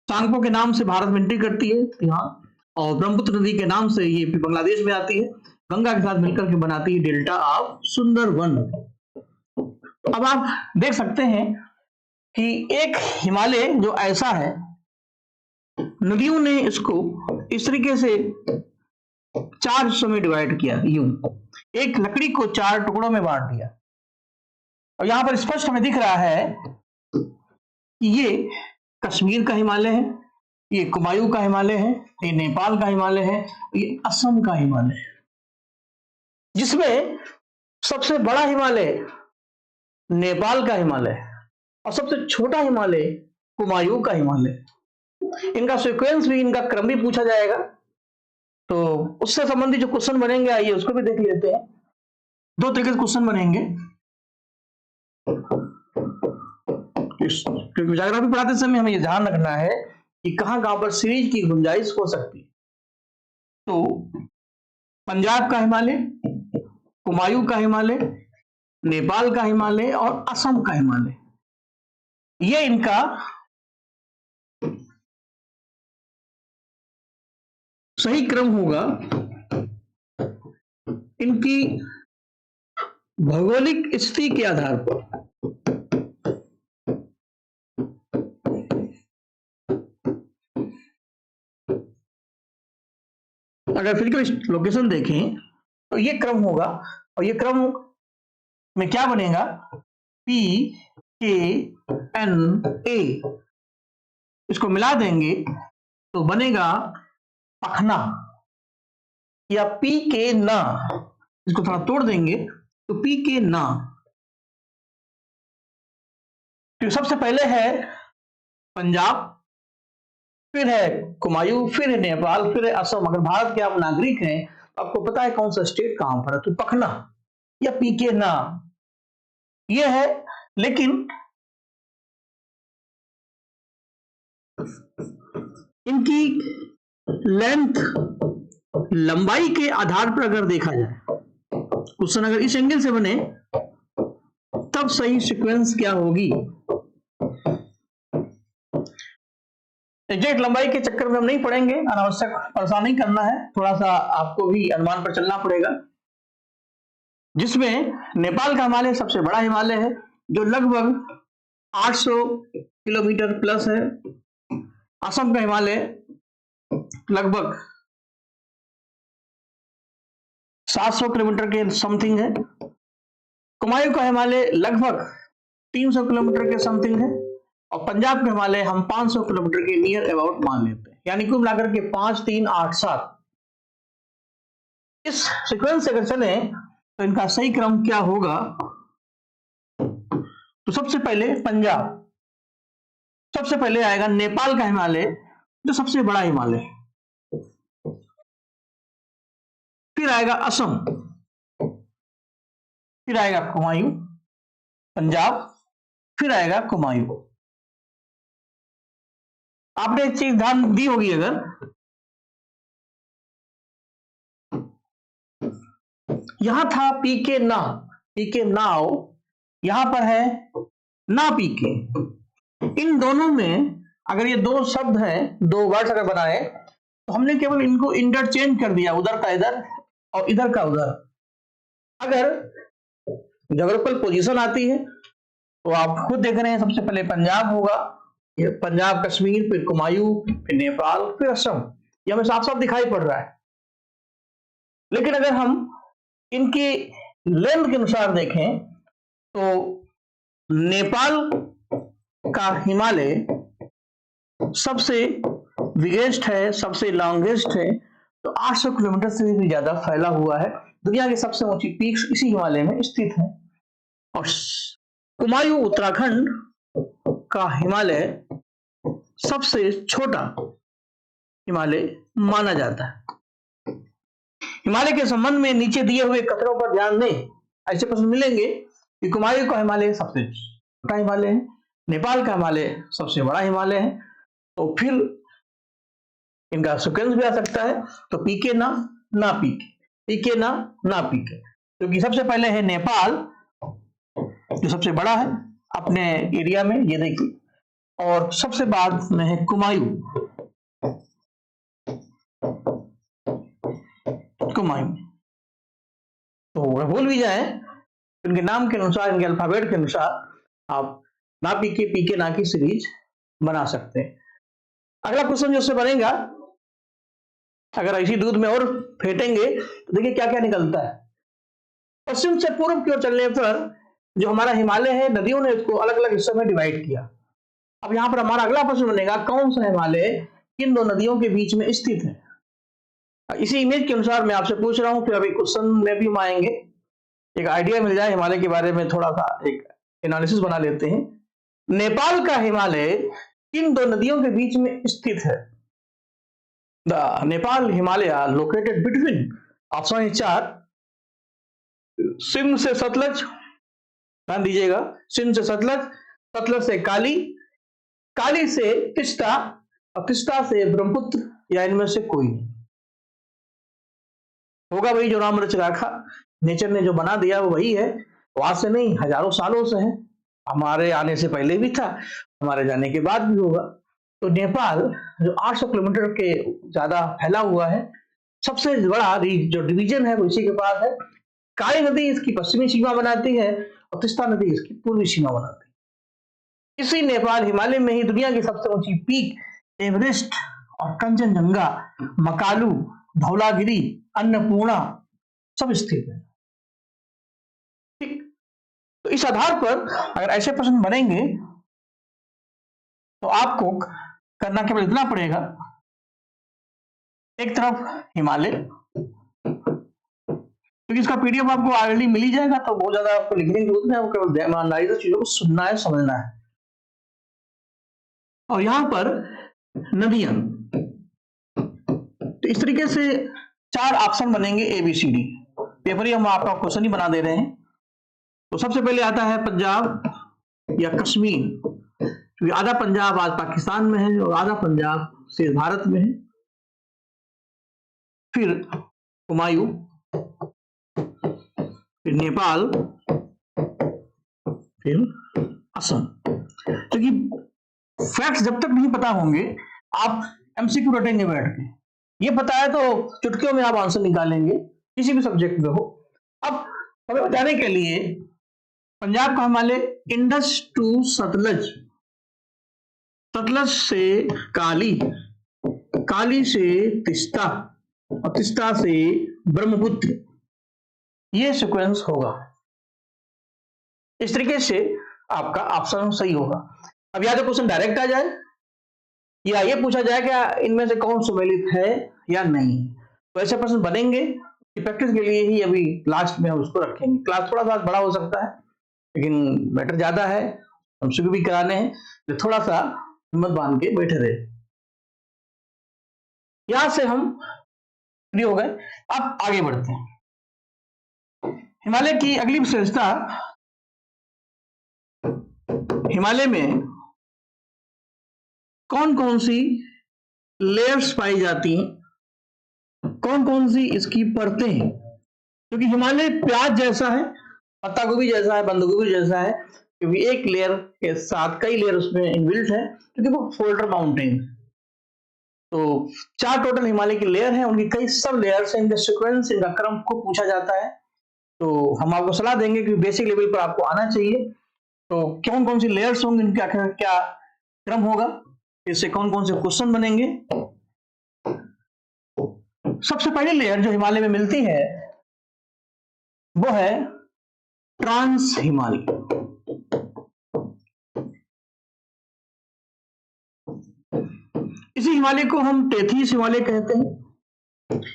सांगपो के नाम से भारत में एंट्री करती है दिहांग, और ब्रह्मपुत्र नदी के नाम से ये बांग्लादेश में आती है, गंगा के साथ मिलकर के बनाती है डेल्टा ऑफ सुंदरवन। अब आप देख सकते हैं कि एक हिमालय जो ऐसा है, नदियों ने इसको इस तरीके से 4 हिस्सों में डिवाइड किया, यूं एक लकड़ी को 4 टुकड़ों में बांट दिया। और यहां पर स्पष्ट हमें दिख रहा है कि ये कश्मीर का हिमालय है, ये कुमायूं का हिमालय है, ये नेपाल का हिमालय है, ये असम का हिमालय है, जिसमें सबसे बड़ा हिमालय नेपाल का हिमालय है और सबसे छोटा हिमालय कुमायूं का हिमालय। इनका सीक्वेंस भी, इनका क्रम भी पूछा जाएगा, तो उससे संबंधित जो क्वेश्चन बनेंगे आइए उसको भी देख लेते हैं। 2 तरीके से क्वेश्चन बनेंगे, क्योंकि ज्योग्राफी पढ़ाते समय हमें यह ध्यान रखना है कि कहां कहां पर सीरीज की गुंजाइश हो सकती है। तो पंजाब का हिमालय, कुमायूं का हिमालय, नेपाल का हिमालय और असम का हिमालय, ये इनका सही क्रम होगा इनकी भौगोलिक स्थिति के आधार पर। अगर फिजिकल लोकेशन देखें तो ये क्रम होगा, और ये क्रम में क्या बनेगा, P K N A, इसको मिला देंगे तो बनेगा पखना, या P K ना, इसको थोड़ा तोड़ देंगे तो P K ना। तो सबसे पहले है पंजाब, फिर है कुमायूं, फिर है नेपाल, फिर है असम। अगर भारत के आप नागरिक हैं तो आपको पता है कौन सा स्टेट कहां पर है, तो पखना या पीके ना ये है। लेकिन इनकी लेंथ, लंबाई के आधार पर अगर देखा जाए, क्वेश्चन अगर इस एंगल से बने तब सही सीक्वेंस क्या होगी। एग्जैक्ट लंबाई के चक्कर में हम नहीं पड़ेंगे, अनावश्यक परेशान नहीं करना है, थोड़ा सा आपको भी अनुमान पर चलना पड़ेगा। जिसमें नेपाल का हिमालय सबसे बड़ा हिमालय है, जो लगभग 800 किलोमीटर प्लस है। असम का हिमालय लगभग 700 किलोमीटर के समथिंग है। कुमायूं का हिमालय लगभग 300 किलोमीटर के समथिंग है, और पंजाब का हिमालय हम 500 किलोमीटर के नियर अबाउट मान लेते हैं, यानी कुल मिलाकर के 5, 3, 8, 7। इस सीक्वेंस से अगर चले तो इनका सही क्रम क्या होगा। तो सबसे पहले पंजाब, सबसे पहले आएगा नेपाल का हिमालय जो सबसे बड़ा हिमालय है, फिर आएगा असम, फिर आएगा कुमायूं, पंजाब, फिर आएगा कुमायूं। आपने एक चीज ध्यान दी होगी, अगर यहां था पीके ना, पीके नाउ, यहां पर है ना पीके। इन दोनों में अगर ये 2 शब्द हैं, 2 वर्ड्स अगर बनाए तो हमने केवल इनको इंटरचेंज कर दिया, उधर का इधर और इधर का उधर। अगर ज्योग्राफिकल पोजीशन आती है तो आप खुद देख रहे हैं, सबसे पहले पंजाब होगा, ये पंजाब कश्मीर, फिर कुमायूं, फिर नेपाल, फिर असम, ये हमें साफ साफ दिखाई पड़ रहा है। लेकिन अगर हम इनकी लेंथ के अनुसार देखें तो नेपाल का हिमालय सबसे बिगेस्ट है, सबसे लॉन्गेस्ट है, तो 800 किलोमीटर से भी ज्यादा फैला हुआ है। दुनिया की सबसे ऊंची पीक्स इसी हिमालय में स्थित है। और कुमायूं उत्तराखंड का हिमालय सबसे छोटा हिमालय माना जाता है। हिमालय के संबंध में नीचे दिए हुए कथनों पर ध्यान दें, ऐसे प्रश्न मिलेंगे कि कुमायूं का हिमालय सबसे छोटा हिमालय है, नेपाल का हिमालय सबसे बड़ा हिमालय है, तो फिर इनका सीक्वेंस भी आ सकता है। तो पीके ना, ना पीके, पीके ना पीके, क्योंकि सबसे पहले है नेपाल जो सबसे बड़ा है अपने एरिया में, ये देखिए, और सबसे बाद में है कुमायूं। तो भूल भी जाए इनके नाम के अनुसार, इनके अल्फाबेट के अनुसार आप ना पीके ना की सीरीज बना सकते हैं। अगला क्वेश्चन जो बनेगा, अगर इसी दूध में और फेंटेंगे तो देखिए क्या क्या निकलता है। पश्चिम से पूर्व की ओर चलने पर जो हमारा हिमालय है, नदियों ने इसको अलग अलग हिस्सों में डिवाइड किया। अब यहां पर हमारा अगला प्रश्न बनेगा, कौन सा हिमालय किन दो नदियों के बीच में स्थित है। इसी इमेज के अनुसार मैं आपसे पूछ रहा हूं, फिर अभी क्वेश्चन में भी हम आएंगे, एक आइडिया मिल जाए हिमालय के बारे में, थोड़ा सा एक एनालिसिस बना लेते हैं। नेपाल का हिमालय किन दो नदियों के बीच में स्थित है। The Nepal Himalaya located between, option 4, Sindh से सतलज, ध्यान दीजिएगा, सिंध से सतलज, सतलज से काली, काली से तिस्ता, और तिस्ता से ब्रह्मपुत्र, या इनमें से कोई नहीं होगा। वही जो राम रच रखा, नेचर ने जो बना दिया वो वही है, आज से नहीं, हजारों सालों से है, हमारे आने से पहले भी था, हमारे जाने के बाद भी होगा। तो नेपाल जो 800 किलोमीटर के ज्यादा फैला हुआ है, सबसे बड़ा जो डिवीजन है वो इसी के पास है। काली नदी इसकी पश्चिमी सीमा बनाती है और तिस्ता नदी इसकी पूर्वी सीमा बनाती है। इसी नेपाल हिमालय में ही दुनिया की सबसे ऊंची पीक एवरेस्ट और कंचनजंगा, मकालू, धौलागिरी, अन्नपूर्णा सब स्थित है। ठीक, तो इस आधार पर अगर ऐसे प्रश्न बनेंगे तो आपको करना केवल इतना पड़ेगा, एक तरफ हिमालय, क्योंकि इसका पीडीएफ आपको ऑलरेडी मिल ही जाएगा, तो बहुत ज्यादा आपको लिखने की जरूरत नहीं है, वो केवल ईमानदारी से चीजों को सुनना है, समझना है। और यहां पर नदियां, तो इस तरीके से 4 ऑप्शन बनेंगे ABCD। पेपर ही हम आपका क्वेश्चन ही बना दे रहे हैं। तो सबसे पहले आता है पंजाब या कश्मीर, क्योंकि आधा पंजाब आज पाकिस्तान में है और आधा पंजाब से भारत में है। फिर कुमायूं, फिर नेपाल, फिर असम। क्योंकि फैक्ट्स जब तक नहीं पता होंगे, आप MCQ रटेंगे बैठ के, ये पता है तो चुटकियों में आप आंसर निकालेंगे, किसी भी सब्जेक्ट में हो। अब हमें बताने के लिए, पंजाब का हिमालय इंडस टू सतलज, सतलज से काली, काली से तिस्ता, और तिस्ता से ब्रह्मपुत्र, ये सीक्वेंस होगा। इस तरीके से आपका ऑप्शन सही होगा। अब या तो क्वेश्चन डायरेक्ट आ जाए, या ये पूछा जाए क्या इनमें से कौन सुमेलित है या नहीं। तो ऐसे प्रश्न बनेंगे, प्रैक्टिस के लिए ही अभी लास्ट में हम उसको रखेंगे। क्लास थोड़ा सा बड़ा हो सकता है, लेकिन मैटर ज्यादा है, हमसे भी कराने हैं, तो थोड़ा सा हिम्मत बांध के बैठे रहे। यहां से हम फ्री हो गए। अब आगे बढ़ते हैं। हिमालय की अगली विशेषता, हिमालय में कौन कौन सी लेयर्स पाई जाती हैं, कौन कौन सी इसकी परतें हैं। क्योंकि हिमालय प्याज जैसा है, पत्ता गोभी जैसा है, बंद गोभी जैसा है, क्योंकि एक लेयर के साथ कई लेयर उसमें इनबिल्ट है, क्योंकि वो फोल्डर माउंटेन। तो 4 टोटल हिमालय की लेयर है, उनकी कई सब लेयर्स हैं, इनका सीक्वेंस, इनका क्रम को पूछा जाता है। तो हम आपको सलाह देंगे कि बेसिक लेवल पर आपको आना चाहिए। तो कौन कौन सी लेयर्स होंगी, इनका क्या क्रम होगा, इससे कौन कौन से क्वेश्चन बनेंगे। सबसे पहली लेयर जो हिमालय में मिलती है वो है ट्रांस हिमालय। इसी हिमालय को हम टेथीस हिमालय कहते हैं,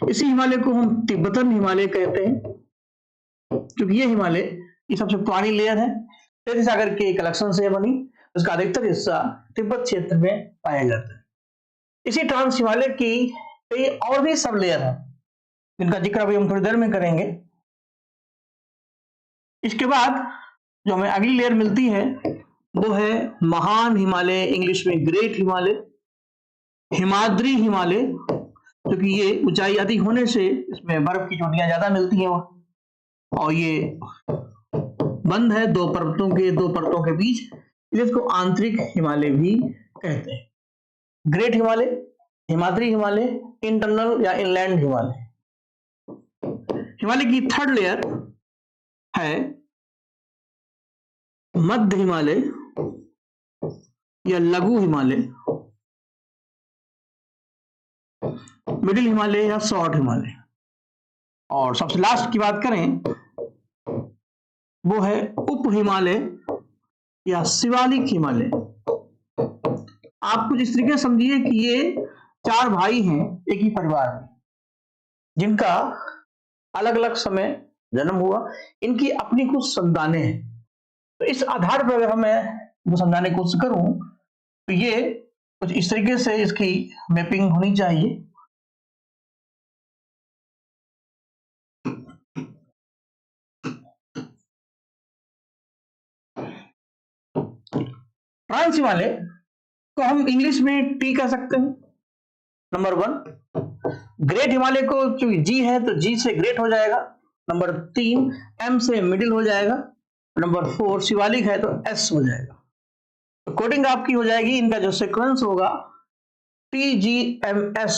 इसी हिमालय को हम तिब्बतन हिमालय कहते हैं, क्योंकि ये हिमालय ये सबसे पुरानी लेयर है, टेथी सागर के कलेक्शन से बनी, उसका अधिकतर हिस्सा तिब्बत क्षेत्र में पाया जाता है। इसी ट्रांस हिमालय की कई और भी सब लेयर है, जिनका जिक्र अभी हम थोड़ी देर में करेंगे। इसके बाद जो हमें अगली लेयर मिलती है वो है महान हिमालय, इंग्लिश में ग्रेट हिमालय, हिमाद्री हिमालय, क्योंकि ये ऊंचाई अधिक होने से इसमें बर्फ की चोटियां ज्यादा मिलती हैं और ये बंद है दो परतों के बीच, इसको आंतरिक हिमालय भी कहते हैं। ग्रेट हिमालय, हिमाद्री हिमालय, इंटरनल या इनलैंड हिमालय। हिमालय की थर्ड लेयर है मध्य हिमालय या लघु हिमालय, मिडिल हिमालय या शॉर्ट हिमालय। और सबसे लास्ट की बात करें वो है उप हिमालय या शिवालिक हिमालय। आप कुछ इस तरीके से समझिए कि ये चार भाई हैं एक ही परिवार में, जिनका अलग अलग समय जन्म हुआ, इनकी अपनी कुछ संतानें हैं। तो इस आधार पर अगर मैं वो समझाने की कोशिश करूं तो ये कुछ इस तरीके से इसकी मैपिंग होनी चाहिए। ट्रांस हिमालय को हम इंग्लिश में टी कह सकते हैं, नंबर 1। ग्रेट हिमालय को चूंकि जी है तो जी से ग्रेट हो जाएगा। नंबर 3 एम से मिडिल हो जाएगा। नंबर 4 शिवालिक है तो एस हो जाएगा। तो कोडिंग आपकी हो जाएगी, इनका जो सीक्वेंस होगा TGMS।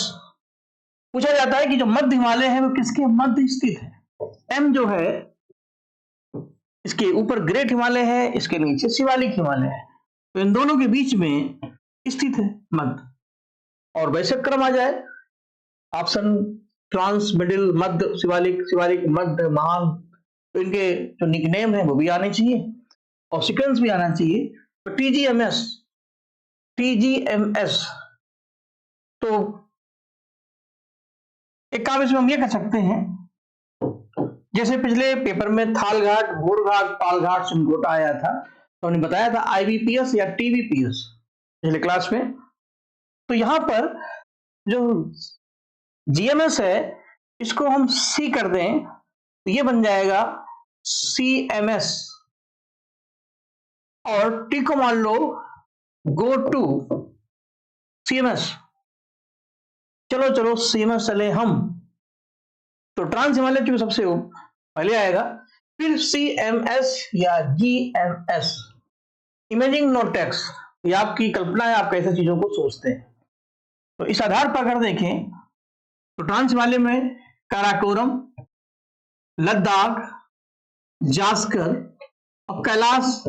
पूछा जाता है कि जो मध्य हिमालय है वो किसके मध्य स्थित है। एम जो है इसके ऊपर ग्रेट हिमालय है, इसके नीचे शिवालिक हिमालय है, तो इन दोनों के बीच में स्थित है मध्य। और वैसे क्रम आ जाए ऑप्शन ट्रांस, मिडिल, मध्य, शिवालिक, शिवालिक, मध्य, महान, तो इनके जो निकनेम है वो भी आने चाहिए और सीक्वेंस भी आना चाहिए। तो TGMS तो एक काम इसमें हम ये कर सकते हैं, जैसे पिछले पेपर में थालघाट, घोड़घाट, पालघाट, सिमकोटा आया था तो हमने बताया था IBPS या TBPS पिछले क्लास में। तो यहां पर जो GMS है इसको हम C कर दें तो ये बन जाएगा CMS, और T को मान लो गो टू CMS। चलो CMS चले हम, तो ट्रांस हिमालय जो सबसे पहले आएगा, फिर CMS या GMS। इमेजिंग नो टेक्स्ट, ये आपकी कल्पना है, आप कैसे चीजों को सोचते हैं। तो इस आधार पर अगर देखें तो ट्रांस हिमालय में काराकोरम, लद्दाख, जास्कर और कैलाश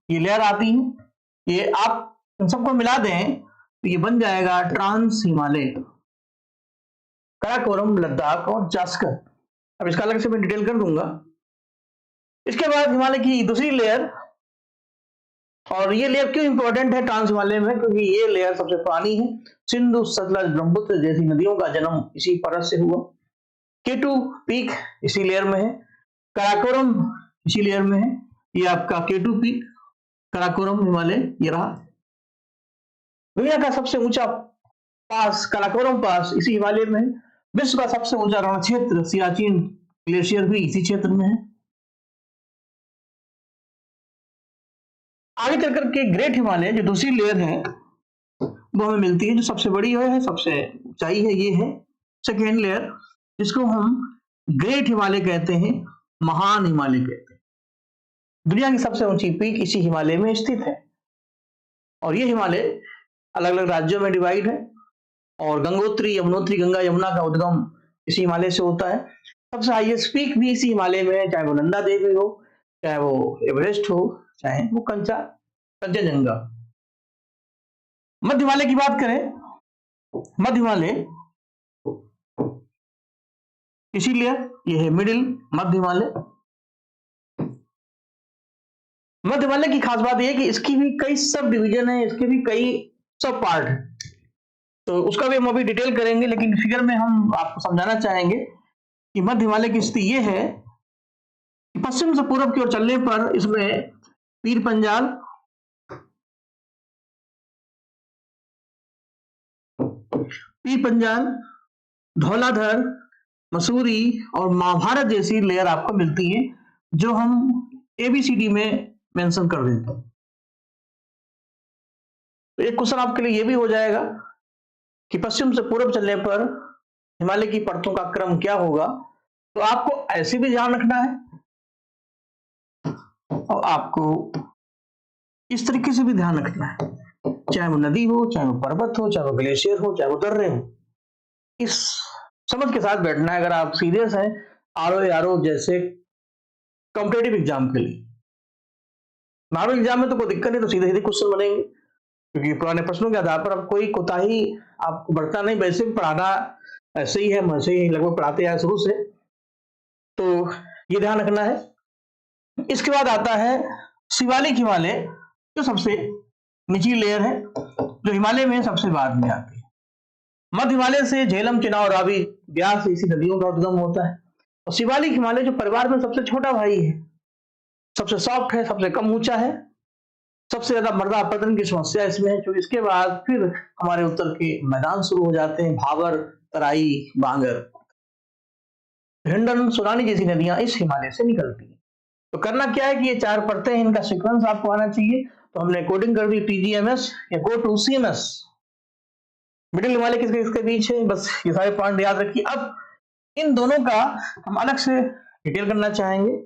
ये लेयर आती है। ये आप इन सबको मिला दें तो ये बन जाएगा ट्रांस हिमालय, काराकोरम, लद्दाख और जास्कर। अब इसका अलग से मैं डिटेल कर दूंगा। इसके बाद हिमालय की दूसरी लेयर, और ये लेयर क्यों इंपॉर्टेंट है ट्रांस हिमालय में, क्योंकि ये लेयर सबसे पुरानी है। सिंधु, सतलज, ब्रह्मपुत्र जैसी नदियों का जन्म इसी परत से हुआ। K2 पीक इसी लेयर में है, काराकोरम इसी लेयर में है। ये आपका K2 पीक, काराकोरम हिमालय ये रहा। दुनिया का सबसे ऊंचा पास काराकोरम पास इसी हिमालय में है। विश्व का सबसे ऊंचा रण क्षेत्र सियाचिन ग्लेशियर भी इसी क्षेत्र में है। आगे चलकर के ग्रेट हिमालय जो दूसरी लेयर है वो हमें मिलती है, जो सबसे बड़ी है, सबसे ऊंचाई है, ये है सेकेंड लेयर, जिसको हम ग्रेट हिमालय कहते हैं, महान हिमालय कहते हैं। दुनिया की सबसे ऊंची पीक इसी हिमालय में स्थित है और ये हिमालय अलग अलग राज्यों में डिवाइड है और गंगोत्री, यमुनोत्री, गंगा यमुना का उद्गम इसी हिमालय से होता है। सबसे हाईएस्ट पीक भी इसी हिमालय में है, चाहे वो नंदा देवी हो, चाहे वो एवरेस्ट हो, चाहे वो कंचनजंगा। मध्य हिमालय की बात करें, मध्य हिमालय इसीलिए ये है मिडिल मध्य हिमालय। मध्य हिमालय की खास बात यह है कि इसकी भी कई सब डिवीजन है, इसके भी कई सब पार्ट है, तो उसका भी हम अभी डिटेल करेंगे, लेकिन फिगर में हम आपको समझाना चाहेंगे कि मध्य हिमालय की स्थिति यह है कि पश्चिम से पूर्व की ओर चलने पर इसमें पीर पंजाल, धौलाधर, मसूरी और महाभारत जैसी लेयर आपको मिलती है, जो हम ABCD में मेंशन कर देते हैं। तो एक क्वेश्चन आपके लिए यह भी हो जाएगा कि पश्चिम से पूर्व चलने पर हिमालय की परतों का क्रम क्या होगा, तो आपको ऐसे भी ध्यान रखना है और आपको इस तरीके से भी ध्यान रखना है, चाहे वो नदी हो, चाहे वो पर्वत हो, चाहे वो ग्लेशियर हो, चाहे वो दर्रे हो। इस समझ के साथ बैठना है अगर आप सीरियस हैं आरओ जैसे कॉम्पिटेटिव एग्जाम के लिए। नॉर्मल एग्जाम में तो कोई दिक्कत नहीं, तो सीधे सीधे क्वेश्चन बनेंगे क्योंकि पुराने प्रश्नों के आधार पर अब कोई कोताही आपको बढ़ता नहीं। वैसे भी पढ़ाना ऐसे ही है, वैसे ही लगभग पढ़ाते हैं शुरू से, तो ये ध्यान रखना है। इसके बाद आता है शिवालिक हिमालय, जो सबसे निचली लेयर है, जो हिमालय में सबसे बाद में आती है। मध्य हिमालय से झेलम, चिनाब, रावी, ब्यास इसी नदियों का उद्गम होता है। और शिवालिक हिमालय जो परिवार में सबसे छोटा भाई है, सबसे सॉफ्ट है, सबसे कम ऊंचा है, सबसे ज्यादा मृदा अपरदन की समस्या इसमें है। क्योंकि इसके बाद फिर हमारे उत्तर के मैदान शुरू हो जाते हैं, भाबर, तराई, बांगर, हिंडन, सुरानी जैसी नदियां इस हिमालय से निकलती हैं। तो करना क्या है कि ये 4 परतें हैं, इनका सीक्वेंस आपको आना चाहिए। तो हमने कोडिंग कर दी टीजीएमएस या go to CMS. Middle Himalaya किसके किसके बीच है, बस ये सारे पॉइंट याद रखिए। अब इन दोनों का हम अलग से डिटेल करना चाहेंगे।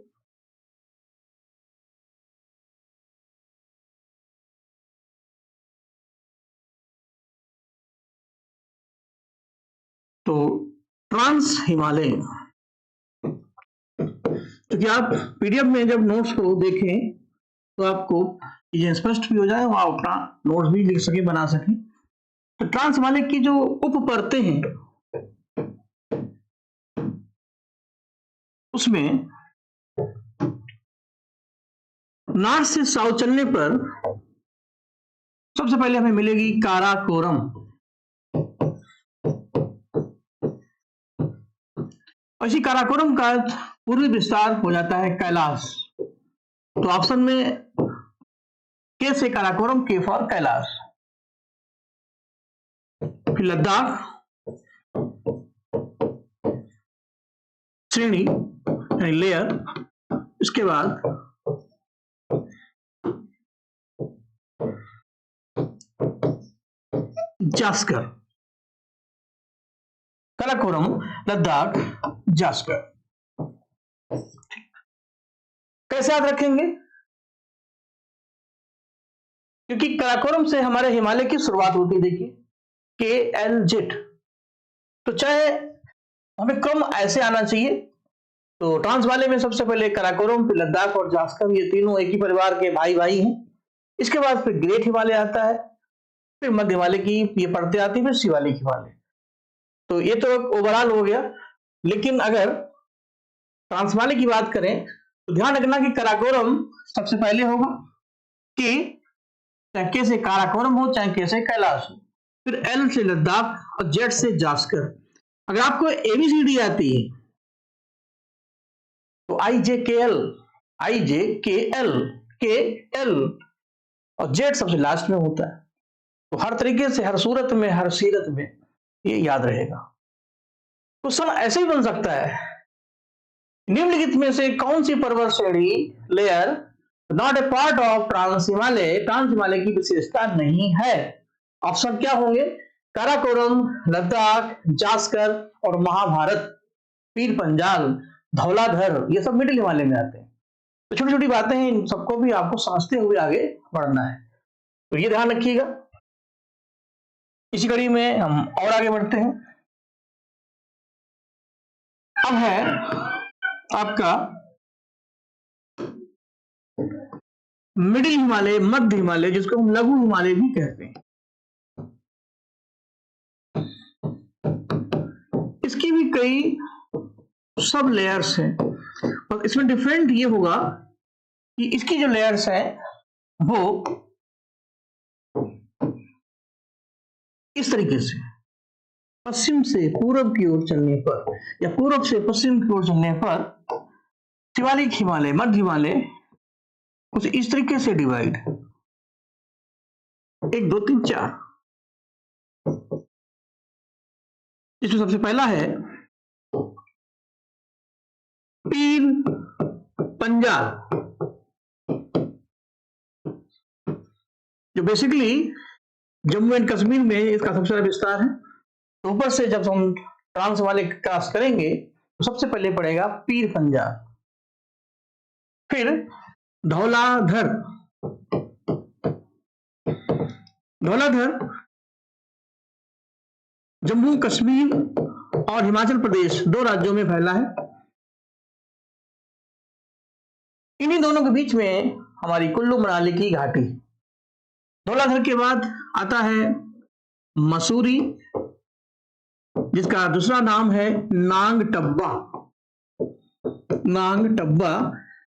तो ट्रांस हिमालय, क्योंकि आप पीडीएफ में जब नोट्स को देखें तो आपको चीजें स्पष्ट भी हो जाए, वहां अपना नोट्स भी लिख सके, बना सके। तो ट्रांस हिमालय की जो उप परतें हैं उसमें नॉर्थ से साउथ चलने पर सबसे पहले हमें मिलेगी काराकोरम, और इसी काराकोरम का पूर्वी विस्तार हो जाता है कैलाश। तो ऑप्शन में के से काराकोरम, के फॉर कैलाश। फिर लद्दाख, श्रेणी यानी लेयर, इसके बाद जास्कर, काराकोरम, लद्दाख, जास्कर। कैसे याद रखेंगे, क्योंकि काराकोरम से हमारे हिमालय की शुरुआत होती है। देखिए KLZ, तो चाहे हमें क्रम ऐसे आना चाहिए। तो ट्रांस वाले में सबसे पहले काराकोरम, फिर लद्दाख और जास्कर, ये तीनों एक ही परिवार के भाई भाई हैं। इसके बाद फिर ग्रेट हिमालय आता है, फिर मध्य हिमालय की ये परतें आती है, फिर शिवालिक हिमालय। तो ये तो ओवरऑल हो गया। लेकिन अगर ट्रांस वाले की बात करें तो ध्यान रखना कि काराकोरम सबसे पहले होगा, कि चाहे के से काराकोरम हो, चाहे के से कैलाश हो, फिर एल से लद्दाख और जेड से जास्कर। अगर आपको एबीसीडी आती है तो IJKL, IJKL, KL और जेड सबसे लास्ट में होता है। तो हर तरीके से, हर सूरत में, हर सीरत में ये याद रहेगा। क्वेश्चन ऐसे ही बन सकता है, निम्नलिखित में से कौन सी पर्वत श्रेणी layer not a part of trans Himalaya, trans Himalaya की विशेषता नहीं है। ऑप्शन क्या होंगे, काराकोरम, लद्दाख, जास्कर और महाभारत, पीर पंजाल, धौलाधर, ये सब मिडिल हिमालय में आते हैं। तो छोटी छोटी बातें हैं, इन सबको भी आपको समझते हुए आगे बढ़ना है, तो ये ध्यान रखिएगा। इसी कड़ी में हम और आगे बढ़ते हैं। अब है आपका मिडिल हिमालय, मध्य हिमालय, जिसको हम लघु हिमालय भी कहते हैं। इसकी भी कई सब लेयर्स हैं, और इसमें डिफरेंट ये होगा कि इसकी जो लेयर्स हैं वो इस तरीके से पश्चिम से पूर्व की ओर चलने पर या पूर्व से पश्चिम की ओर चलने पर शिवालिक हिमालय, मध्य हिमालय कुछ इस तरीके से डिवाइड, 1 2 3 4। इसमें सबसे पहला है पीर पंजाल, जो बेसिकली जम्मू एंड कश्मीर में इसका सबसे ज्यादा विस्तार है। तो ऊपर से जब हम फ्रांस वाले क्रॉस करेंगे तो सबसे पहले पड़ेगा पीर पंजाल, फिर धौलाधर। धौलाधर जम्मू कश्मीर और हिमाचल प्रदेश 2 राज्यों में फैला है। इन्हीं दोनों के बीच में हमारी कुल्लू मनाली की घाटी। धौलाधर के बाद आता है मसूरी, जिसका दूसरा नाम है नांग टब्बा। नांग टब्बा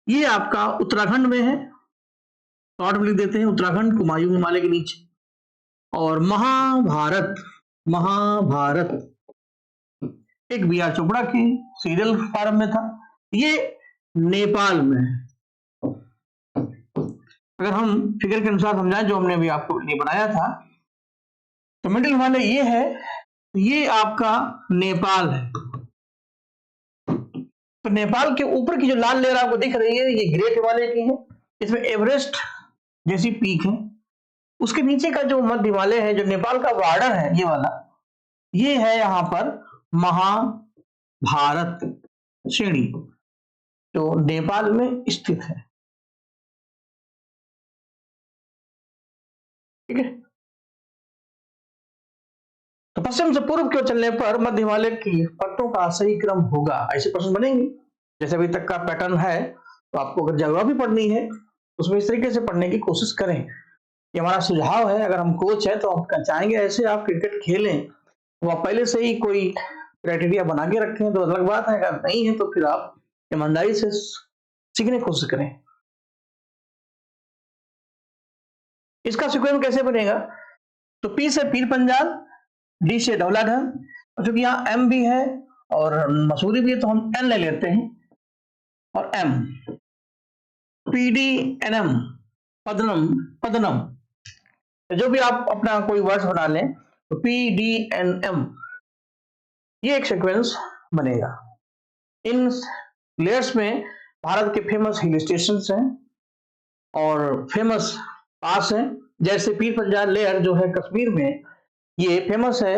ये आपका उत्तराखंड में है, शॉर्ट में लिख देते हैं उत्तराखंड, कुमायूं हिमालय के नीचे। और महाभारत, महाभारत एक बी.आर. चोपड़ा की सीरियल फॉर्म में था, ये नेपाल में है। अगर हम फिगर के अनुसार समझाएं जो हमने अभी आपको लिए बनाया था, तो मिडिल हिमालय ये है, ये आपका नेपाल है। तो नेपाल के ऊपर की जो लाल लेयर आपको दिख रही है, ये ग्रेट हिमालय की है, इसमें एवरेस्ट जैसी पीक है। उसके नीचे का जो मध्य हिमालय है, जो नेपाल का बॉर्डर है, ये वाला, ये है यहां पर महाभारत श्रेणी, जो नेपाल में स्थित है। ठीक है, तो पश्चिम से पूर्व की ओर चलने पर मध्य हिमालय की पर्वतों का सही क्रम होगा, ऐसे प्रश्न बनेंगे। जैसे अभी तक का पैटर्न है, तो आपको अगर जगह भी पढ़नी है उसमें इस तरीके से पढ़ने की कोशिश करें। ये हमारा सुझाव है। अगर हम कोच हैं तो हम चाहेंगे ऐसे आप क्रिकेट खेलें, तो आप पहले से ही कोई क्राइटेरिया बना के रखें तो अलग बात है, अगर नहीं है तो फिर आप ईमानदारी से सीखने की कोशिश करें। इसका सीक्वेंस कैसे बनेगा? तो पी से पीर पंजाल, डी से धौलाधर, क्योंकि यहाँ एम भी है और मसूरी भी है तो हम एन ले लेते हैं, और M, P D N M, पदनम, पदनम, जो भी आप अपना कोई वर्ड बना लें, तो पी डी एन एम, ये एक सीक्वेंस बनेगा। इन लेयर्स में भारत के फेमस हिल स्टेशन हैं और फेमस पास हैं। जैसे पीर पंजाल लेयर जो है कश्मीर में, ये फेमस है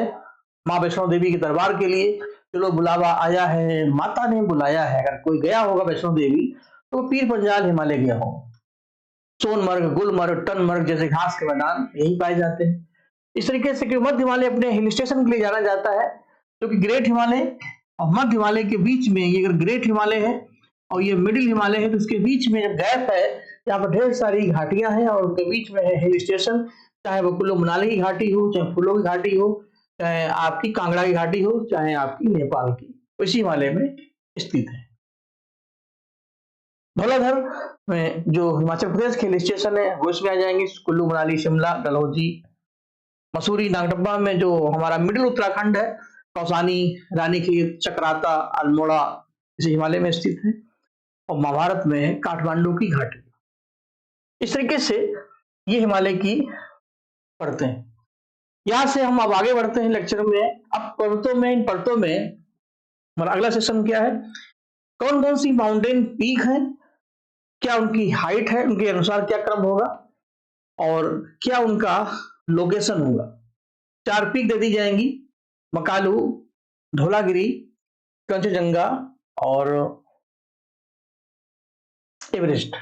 माँ वैष्णो देवी के दरबार के लिए। चलो बुलावा आया है, माता ने बुलाया है। अगर कोई गया होगा वैष्णो देवी तो पीर पंजाल हिमालय गया होगा। सोनमर्ग, गुलमर्ग, टनमर्ग जैसे घास के मैदान यही पाए जाते हैं। इस तरीके से मध्य हिमालय अपने हिल स्टेशन के लिए जाना जाता है, क्योंकि ग्रेट हिमालय और मध्य हिमालय के बीच में, ये अगर ग्रेट हिमालय है और ये मिडिल हिमालय है, तो इसके बीच में जब गैप है, यहाँ पर ढेर सारी घाटियां हैं और उनके बीच में है हिल स्टेशन, चाहे वो कुल्लू मनाली की घाटी हो, चाहे फूलों की घाटी हो, चाहे आपकी कांगड़ा की घाटी हो, चाहे आपकी नेपाल की, इसी हिमालय में स्थित है। धौलाधर में जो हिमाचल प्रदेश के हिल स्टेशन है वो इसमें आ जाएंगे, कुल्लू मनाली, शिमला, डलहौजी, मसूरी। नागटब्बा में जो हमारा मिडिल उत्तराखंड है, कौसानी, रानीखेत, चक्राता, अल्मोड़ा, इसे हिमालय में स्थित है। और महाभारत में काठमांडू की घाटी। इस तरीके से ये हिमालय की परतें हैं। यहां से हम अब आगे बढ़ते हैं लेक्चर में। अब पर्वतों में, इन पर्वतों में हमारा अगला सेशन क्या है, कौन कौन सी माउंटेन पीक है, क्या उनकी हाइट है, उनके अनुसार क्या क्रम होगा और क्या उनका लोकेशन होगा। 4 पीक दे दी जाएंगी, मकालू, धौलागिरी, कंचनजंगा और एवरेस्ट।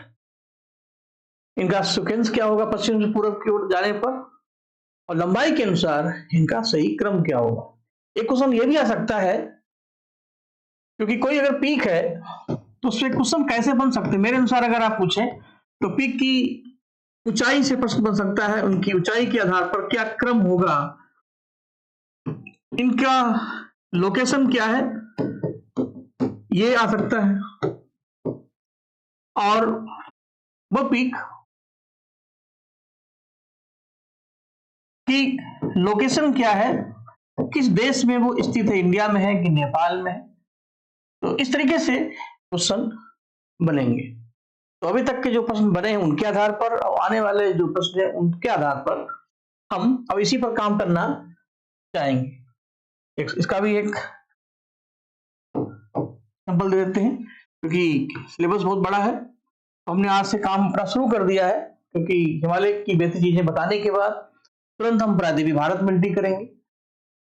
इनका सीक्वेंस क्या होगा पश्चिम से पूर्व की ओर जाने पर, और लंबाई के अनुसार इनका सही क्रम क्या होगा। एक क्वेश्चन ये भी आ सकता है, क्योंकि कोई अगर पीक है तो उससे क्वेश्चन कैसे बन सकते हैं। मेरे अनुसार अगर आप पूछें तो पीक की ऊंचाई से प्रश्न बन सकता है, उनकी ऊंचाई के आधार पर क्या क्रम होगा, इनका लोकेशन क्या है, ये आ सकता है। और वो पीक की लोकेशन क्या है, किस देश में वो स्थित है, इंडिया में है कि नेपाल में है। तो इस तरीके से क्वेश्चन बनेंगे। तो अभी तक के जो प्रश्न बने हैं उनके आधार पर, और आने वाले जो प्रश्न हैं उनके आधार पर हम अब इसी पर काम करना चाहेंगे। इसका भी एक सैंपल दे देते हैं, क्योंकि सिलेबस बहुत बड़ा है। तो हमने आज से काम अपना शुरू कर दिया है, क्योंकि हिमालय की बेहतर चीजें बताने के बाद तुरंत हम प्रायद्वीपीय भारत में एंट्री करेंगे।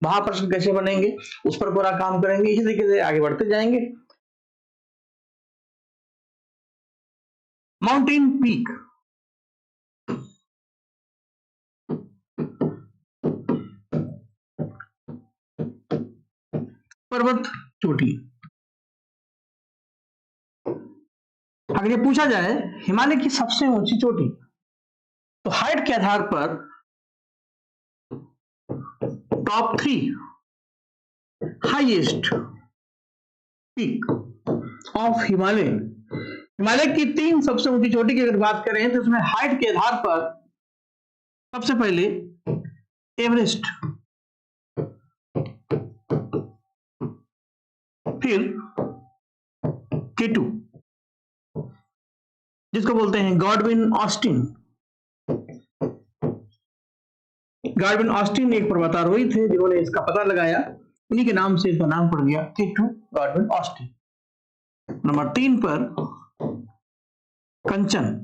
वहां प्रश्न कैसे बनेंगे उस पर पूरा काम करेंगे। इसी तरीके से आगे बढ़ते जाएंगे। माउंटेन पीक, पर्वत चोटी। अगर ये पूछा जाए हिमालय की सबसे ऊंची चोटी, तो हाइट के आधार पर top 3 highest peak of Himalaya, Himalaya की 3 सबसे ऊंची चोटी की अगर बात करें तो उसमें हाइट के आधार पर सबसे पहले एवरेस्ट, फिर K2 जिसको बोलते हैं गॉडविन ऑस्टिन। गॉडविन ऑस्टिन एक पर्वतारोही थे जिन्होंने इसका पता लगाया, उन्हीं के नाम से इसका नाम पड़ गया K2, गॉडविन ऑस्टिन। नंबर 3 पर कंचन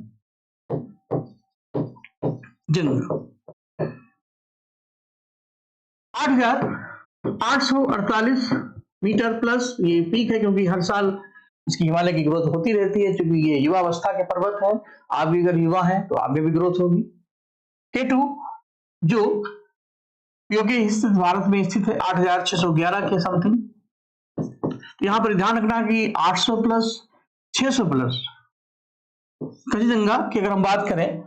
जंगा, 8,848 मीटर प्लस ये पीक है, क्योंकि हर साल इसकी हिमालय की ग्रोथ होती रहती है, क्योंकि ये युवा अवस्था के पर्वत है। आप भी अगर युवा हैं तो आप में भी ग्रोथ होगी। K2 जो योगी स्थित भारत में स्थित है 8,611 के समथिंग। तो यहां पर ध्यान रखना कि 800 प्लस 600 प्लस कंचनजंगा की अगर हम बात करें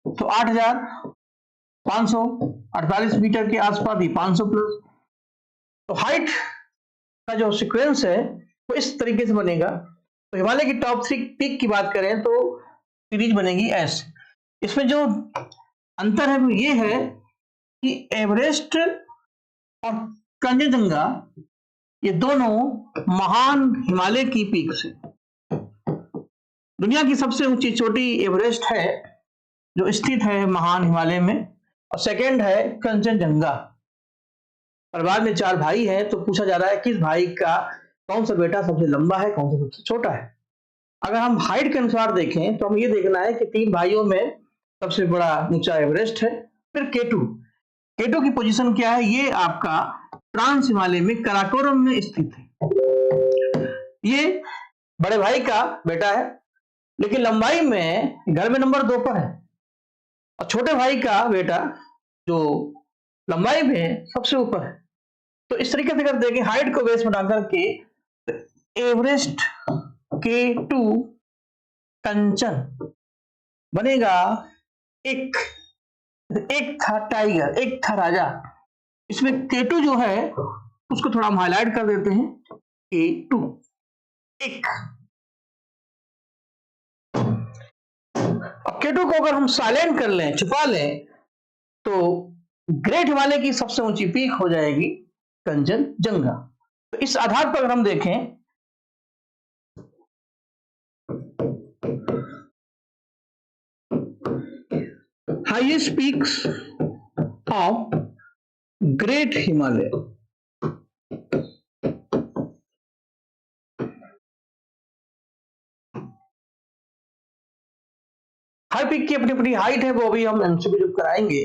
तो 8,548 मीटर के आसपास ही 500 प्लस। तो हाइट का जो सीक्वेंस है वो इस तरीके से बनेगा। तो हिमालय की टॉप 3 पीक की बात करें तो सीरीज बनेगी ऐसे। इसमें जो अंतर है वो ये है कि एवरेस्ट और कंचनजंगा ये दोनों महान हिमालय की पीक्स है। दुनिया की सबसे ऊंची चोटी एवरेस्ट है जो स्थित है महान हिमालय में, और सेकंड है कंचनजंगा। परिवार में 4 भाई हैं, तो पूछा जा रहा है किस भाई का कौन सा बेटा सबसे लंबा है, कौन सा सबसे छोटा है। अगर हम हाइट के अनुसार देखें तो हम ये देखना है कि 3 भाइयों में सबसे बड़ा ऊंचा एवरेस्ट है, फिर K2 की पोजीशन क्या है, ये आपका ट्रांस हिमालय में काराकोरम में स्थित है। ये बड़े भाई का बेटा है, लेकिन लंबाई में घर में नंबर 2 पर है, और छोटे भाई का बेटा जो लंबाई में सबसे ऊपर है। तो इस तरीके से अगर देखें हाइट को बेस बना करके एवरेस्ट K2 कंचन बनेगा। एक था टाइगर, एक था राजा। इसमें K2 जो है उसको थोड़ा हम हाईलाइट कर देते हैं, K2 एक। अब K2 को अगर हम साइलेंट कर लें, छुपा लें, तो ग्रेट हिमालय की सबसे ऊंची पीक हो जाएगी कंचनजंगा। तो इस आधार पर अगर हम देखें highest peaks of great Himalaya, her peak की अपनी अपनी हाइट है, वो अभी हम एमसीक्यू जब कराएंगे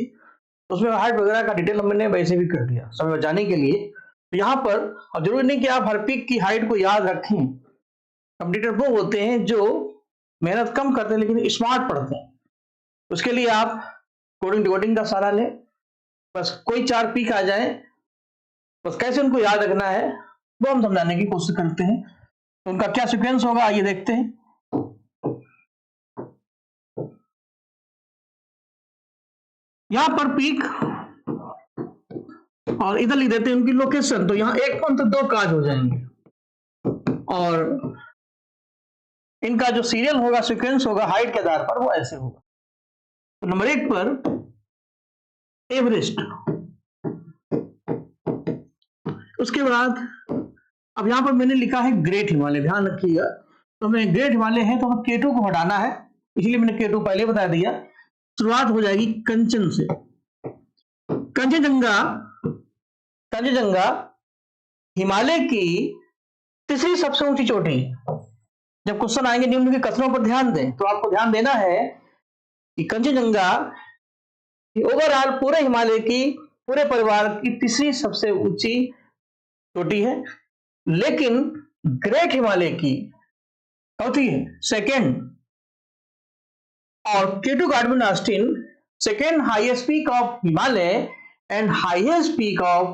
उसमें हाइट वगैरह का डिटेल हमने वैसे भी कर दिया समय बचाने के लिए। तो यहाँ पर अब जरूरी नहीं कि आप हर पीक की हाइट को याद रखें। कंप्यूटर वो होते हैं जो मेहनत कम करते हैं लेकिन स्मार्ट पढ़ते हैं। उसके लिए आप कोडिंग डिकोडिंग का सहारा लें। बस कोई 4 पीक आ जाए, बस कैसे उनको याद रखना है वो हम समझाने की कोशिश करते हैं। तो उनका क्या सीक्वेंस होगा आइए देखते हैं। यहां पर पीक और इधर लिख देते हैं उनकी लोकेशन। तो यहां 1 पंथ 2 काज हो जाएंगे, और इनका जो सीरियल होगा, सीक्वेंस होगा हाइट के आधार पर वो ऐसे होगा। तो नंबर 1 पर एवरेस्ट, उसके बाद अब यहां पर मैंने लिखा है ग्रेट हिमालय, ध्यान रखिएगा। तो हमें ग्रेट हिमालय है तो हमें K2 को हटाना है, इसलिए मैंने K2 पहले बता दिया। शुरुआत हो जाएगी कंचन से। कंचनजंगा हिमालय की तीसरी सबसे ऊंची चोटी है। जब क्वेश्चन आएंगे निम्न के कथनों पर ध्यान दें, तो आपको ध्यान देना है कि कंचनजंगा ओवरऑल पूरे हिमालय की पूरे परिवार की तीसरी सबसे ऊंची चोटी है, लेकिन ग्रेट हिमालय की चौथी है, सेकेंड। और K two Godwin Austen second highest peak of Himalaya and highest peak of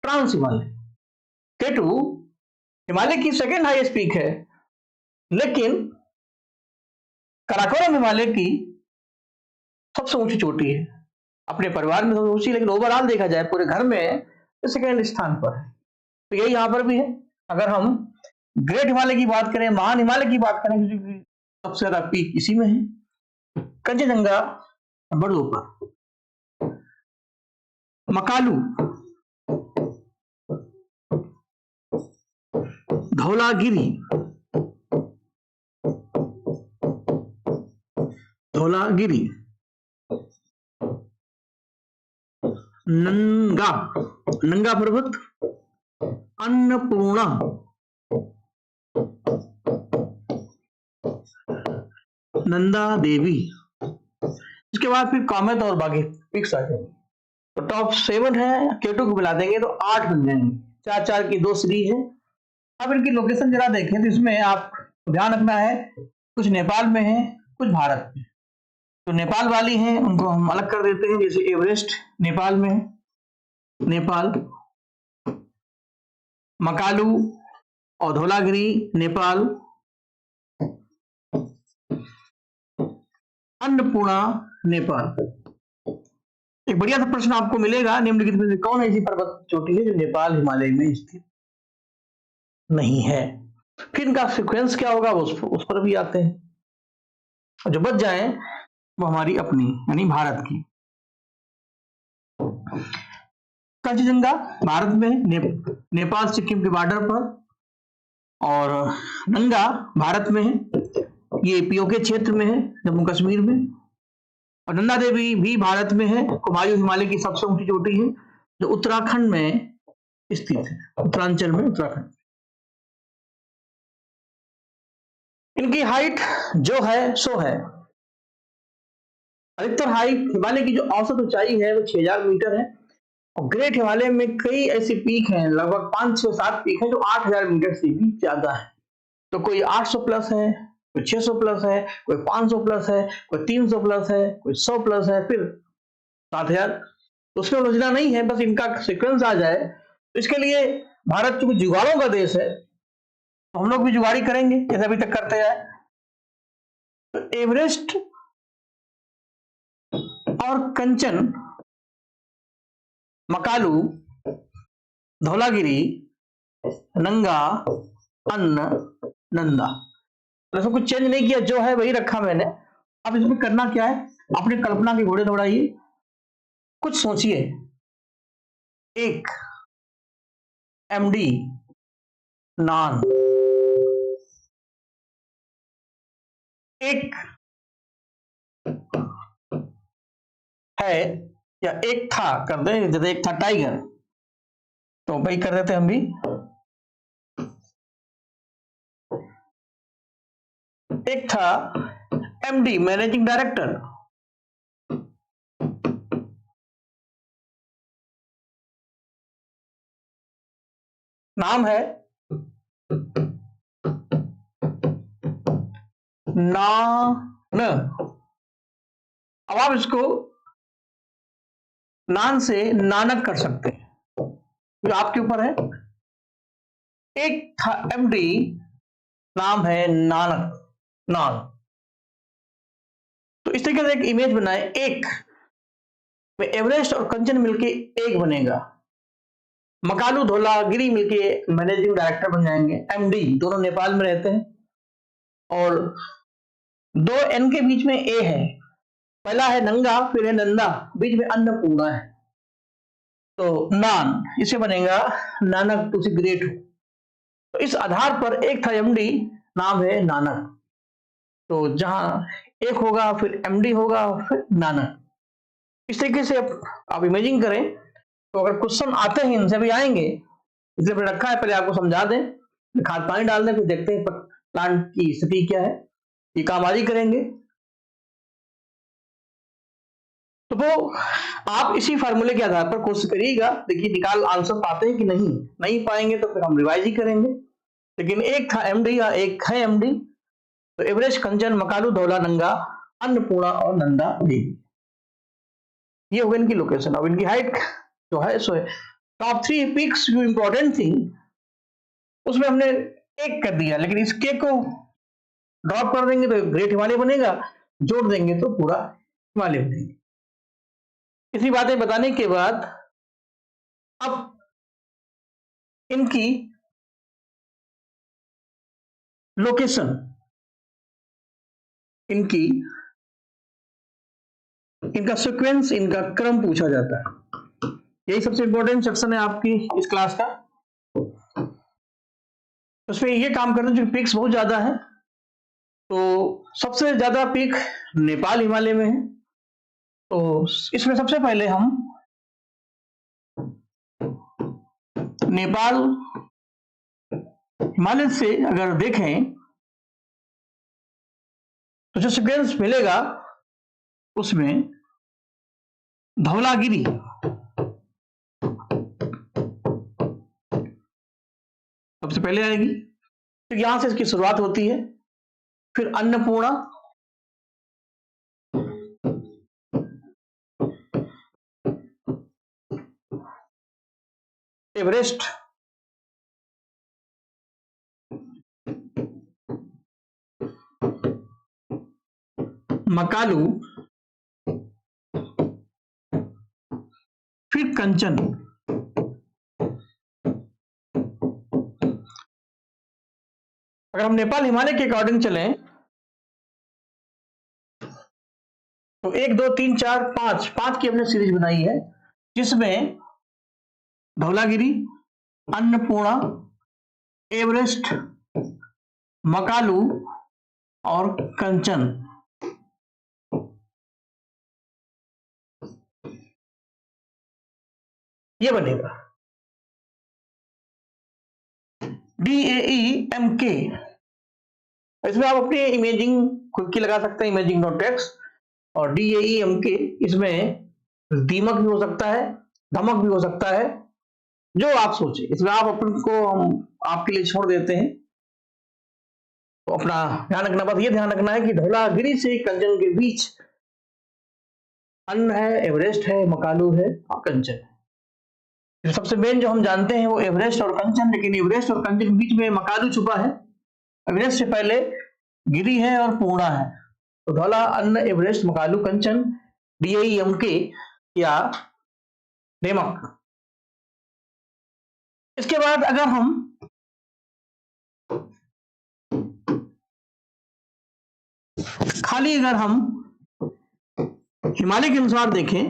trans Himalaya. K two Himalaya की सेकेंड हाईएस्ट पीक है, लेकिन काराकोरम हिमालय की सबसे ऊंची चोटी है। अपने परिवार में सबसे ऊंची, लेकिन ओवरऑल देखा जाए पूरे घर में सेकेंड स्थान पर है। तो यही यहां पर भी है। अगर हम ग्रेट हिमालय की बात करें, महान हिमालय की बात करें, क्योंकि सबसे ज्यादा पीक इसी में है। कंचनजंगा नंबर 2 पर। मकालू, धौलागिरी, धौलागिरी, नंगा, नंगा पर्वत, अन्नपूर्णा, नंदा देवी। इसके बाद फिर कामेत और बाकी पिक्स आ जाएंगे। तो टॉप 7 है, केटू को मिला देंगे तो 8 बन जाएंगे। 4-4 की 2 सीरीज है। अब इनकी लोकेशन जरा देखें तो इसमें आप ध्यान रखना है, कुछ नेपाल में है, कुछ भारत में। तो नेपाल वाली हैं उनको हम अलग कर देते हैं, जैसे एवरेस्ट नेपाल में है, नेपाल, मकालू और धौलागिरी नेपाल, अन्नपूर्णा नेपाल। एक बढ़िया सा प्रश्न आपको मिलेगा, निम्नलिखित में से कौन ऐसी पर्वत चोटी है जो नेपाल हिमालय में स्थित नहीं है। फिर इनका सीक्वेंस क्या होगा उस पर भी आते हैं, और जो बच जाए वो हमारी अपनी यानी भारत की। कंचनजंगा भारत में, नेपाल सिक्किम के बॉर्डर पर, और नंगा भारत में है, ये पीओके क्षेत्र में है, जम्मू कश्मीर में। और नंदा देवी भी भारत में है, कुमायूं हिमालय की सबसे ऊंची चोटी है जो उत्तराखंड में स्थित है, उत्तरांचल में, उत्तराखंड। इनकी हाइट जो है सो है। अधिकतर हाइट हिमालय की जो औसत ऊंचाई है वो 6000 मीटर है, और ग्रेट हिमालय में कई ऐसे पीक हैं, लगभग 5, 6, 7 पीक हैं जो 8000 मीटर से भी ज्यादा है। तो कोई 800 प्लस है, कोई 600 प्लस है, कोई 500 प्लस है, कोई 300 प्लस है, कोई 100 प्लस है, फिर 7000। उसमें उलझना नहीं है, बस इनका सीक्वेंस आ जाए। तो इसके लिए भारत चूंकि जुगाड़ों का देश है, तो हम लोग भी जुगाड़ी करेंगे जैसे अभी तक करते आए। तो एवरेस्ट और कंचन, मकालू, धौलागिरी, नंगा, अन्न, नंदा, तो सब कुछ चेंज नहीं किया, जो है वही रखा मैंने। अब इसमें करना क्या है, अपनी कल्पना के घोड़े दौड़ाइए, कुछ सोचिए। एक एमडी नान, एक है या एक था, कर दे, जैसे एक था टाइगर, तो भाई कर देते हम भी। एक था एमडी मैनेजिंग डायरेक्टर, नाम है नान। अब आप इसको नान से नानक कर सकते हैं, जो आपके ऊपर है। एक था एमडी, नाम है नानक, नान। तो इस तरीके से एक इमेज बनाए, एक में एवरेस्ट और कंचन मिलके एक बनेगा, मकालू धौलागिरी मिलके मैनेजिंग डायरेक्टर बन जाएंगे, एमडी, दोनों नेपाल में रहते हैं, और 2 एन के बीच में ए है, पहला है नंगा, फिर है नंदा, बीच में अन्नपूर्णा है, तो नान, इसे बनेगा नानक टू सी ग्रेट हो। तो इस आधार पर एक था एमडी, नाम है नानक। तो जहां एक होगा फिर एमडी होगा फिर नानक। इस तरीके से आप इमेजिंग करें। तो अगर क्वेश्चन आते हैं, इनसे भी आएंगे, इसलिए फिर रखा है, पहले आपको समझा दें, खाद पानी डाल दें, फिर देखते हैं प्लांट की स्थिति क्या है। ये काम आज ही करेंगे। तो वो आप इसी फार्मूले के आधार पर कोशिश करिएगा, देखिए निकाल आंसर पाते हैं कि नहीं पाएंगे तो फिर हम रिवाइज ही करेंगे। लेकिन एक था एमडी या एक है एमडी, तो एवरेस्ट, कंचन, मकालू, धौला, नंगा, अन्नपूर्णा और नंदा देवी, ये हो गई इनकी लोकेशन। अब इनकी हाइट जो है सो टॉप 3 पिक्स जो इंपॉर्टेंट थी उसमें हमने एक कर दिया, लेकिन इस के को ड्रॉप कर देंगे तो ग्रेट हिमालय बनेगा, जोड़ देंगे तो पूरा हिमालय बनेगा। इसी बातें बताने के बाद अब इनकी लोकेशन, इनका सीक्वेंस, इनका क्रम पूछा जाता है। यही सबसे इंपॉर्टेंट सेक्शन है आपकी इस क्लास का। उसमें ये काम करना, जो पिक्स बहुत ज्यादा है, तो सबसे ज्यादा पिक नेपाल हिमालय में है। तो इसमें सबसे पहले हम नेपाल हिमालय से अगर देखें तो जो सीक्वेंस मिलेगा उसमें धौलागिरी सबसे पहले आएगी, तो यहां से इसकी शुरुआत होती है। फिर अन्नपूर्णा, एवरेस्ट, मकालू, फिर कंचन। अगर हम नेपाल हिमालय के अकॉर्डिंग चलें तो 1 2 3 4 5 की हमने सीरीज बनाई है, जिसमें धौलागिरी, अन्नपूर्णा, एवरेस्ट, मकालू और कंचन, ये बनेगा DAEMK। इसमें आप अपनी इमेजिंग खुद की लगा सकते हैं, इमेजिंग नो टेक्स्ट। और DAEMK इसमें दीमक भी हो सकता है, धमक भी हो सकता है, जो आप सोचे। इसमें आप अपन को हम आपके लिए छोड़ देते हैं। तो अपना ध्यान रखना, बस ये ध्यान रखना है कि धौलागिरी से कंचन के बीच अन्न है, एवरेस्ट है, मकालू है और कंचन है। सबसे मेन जो हम जानते हैं वो एवरेस्ट और कंचन, लेकिन एवरेस्ट और कंचन के बीच में मकालू छुपा है। एवरेस्ट से पहले गिरी है और पूर्णा है। तो धौला, अन्न, एवरेस्ट, मकालू, कंचन, DAEMK या नेमक। इसके बाद अगर हम खाली अगर हम हिमालय के अनुसार देखें,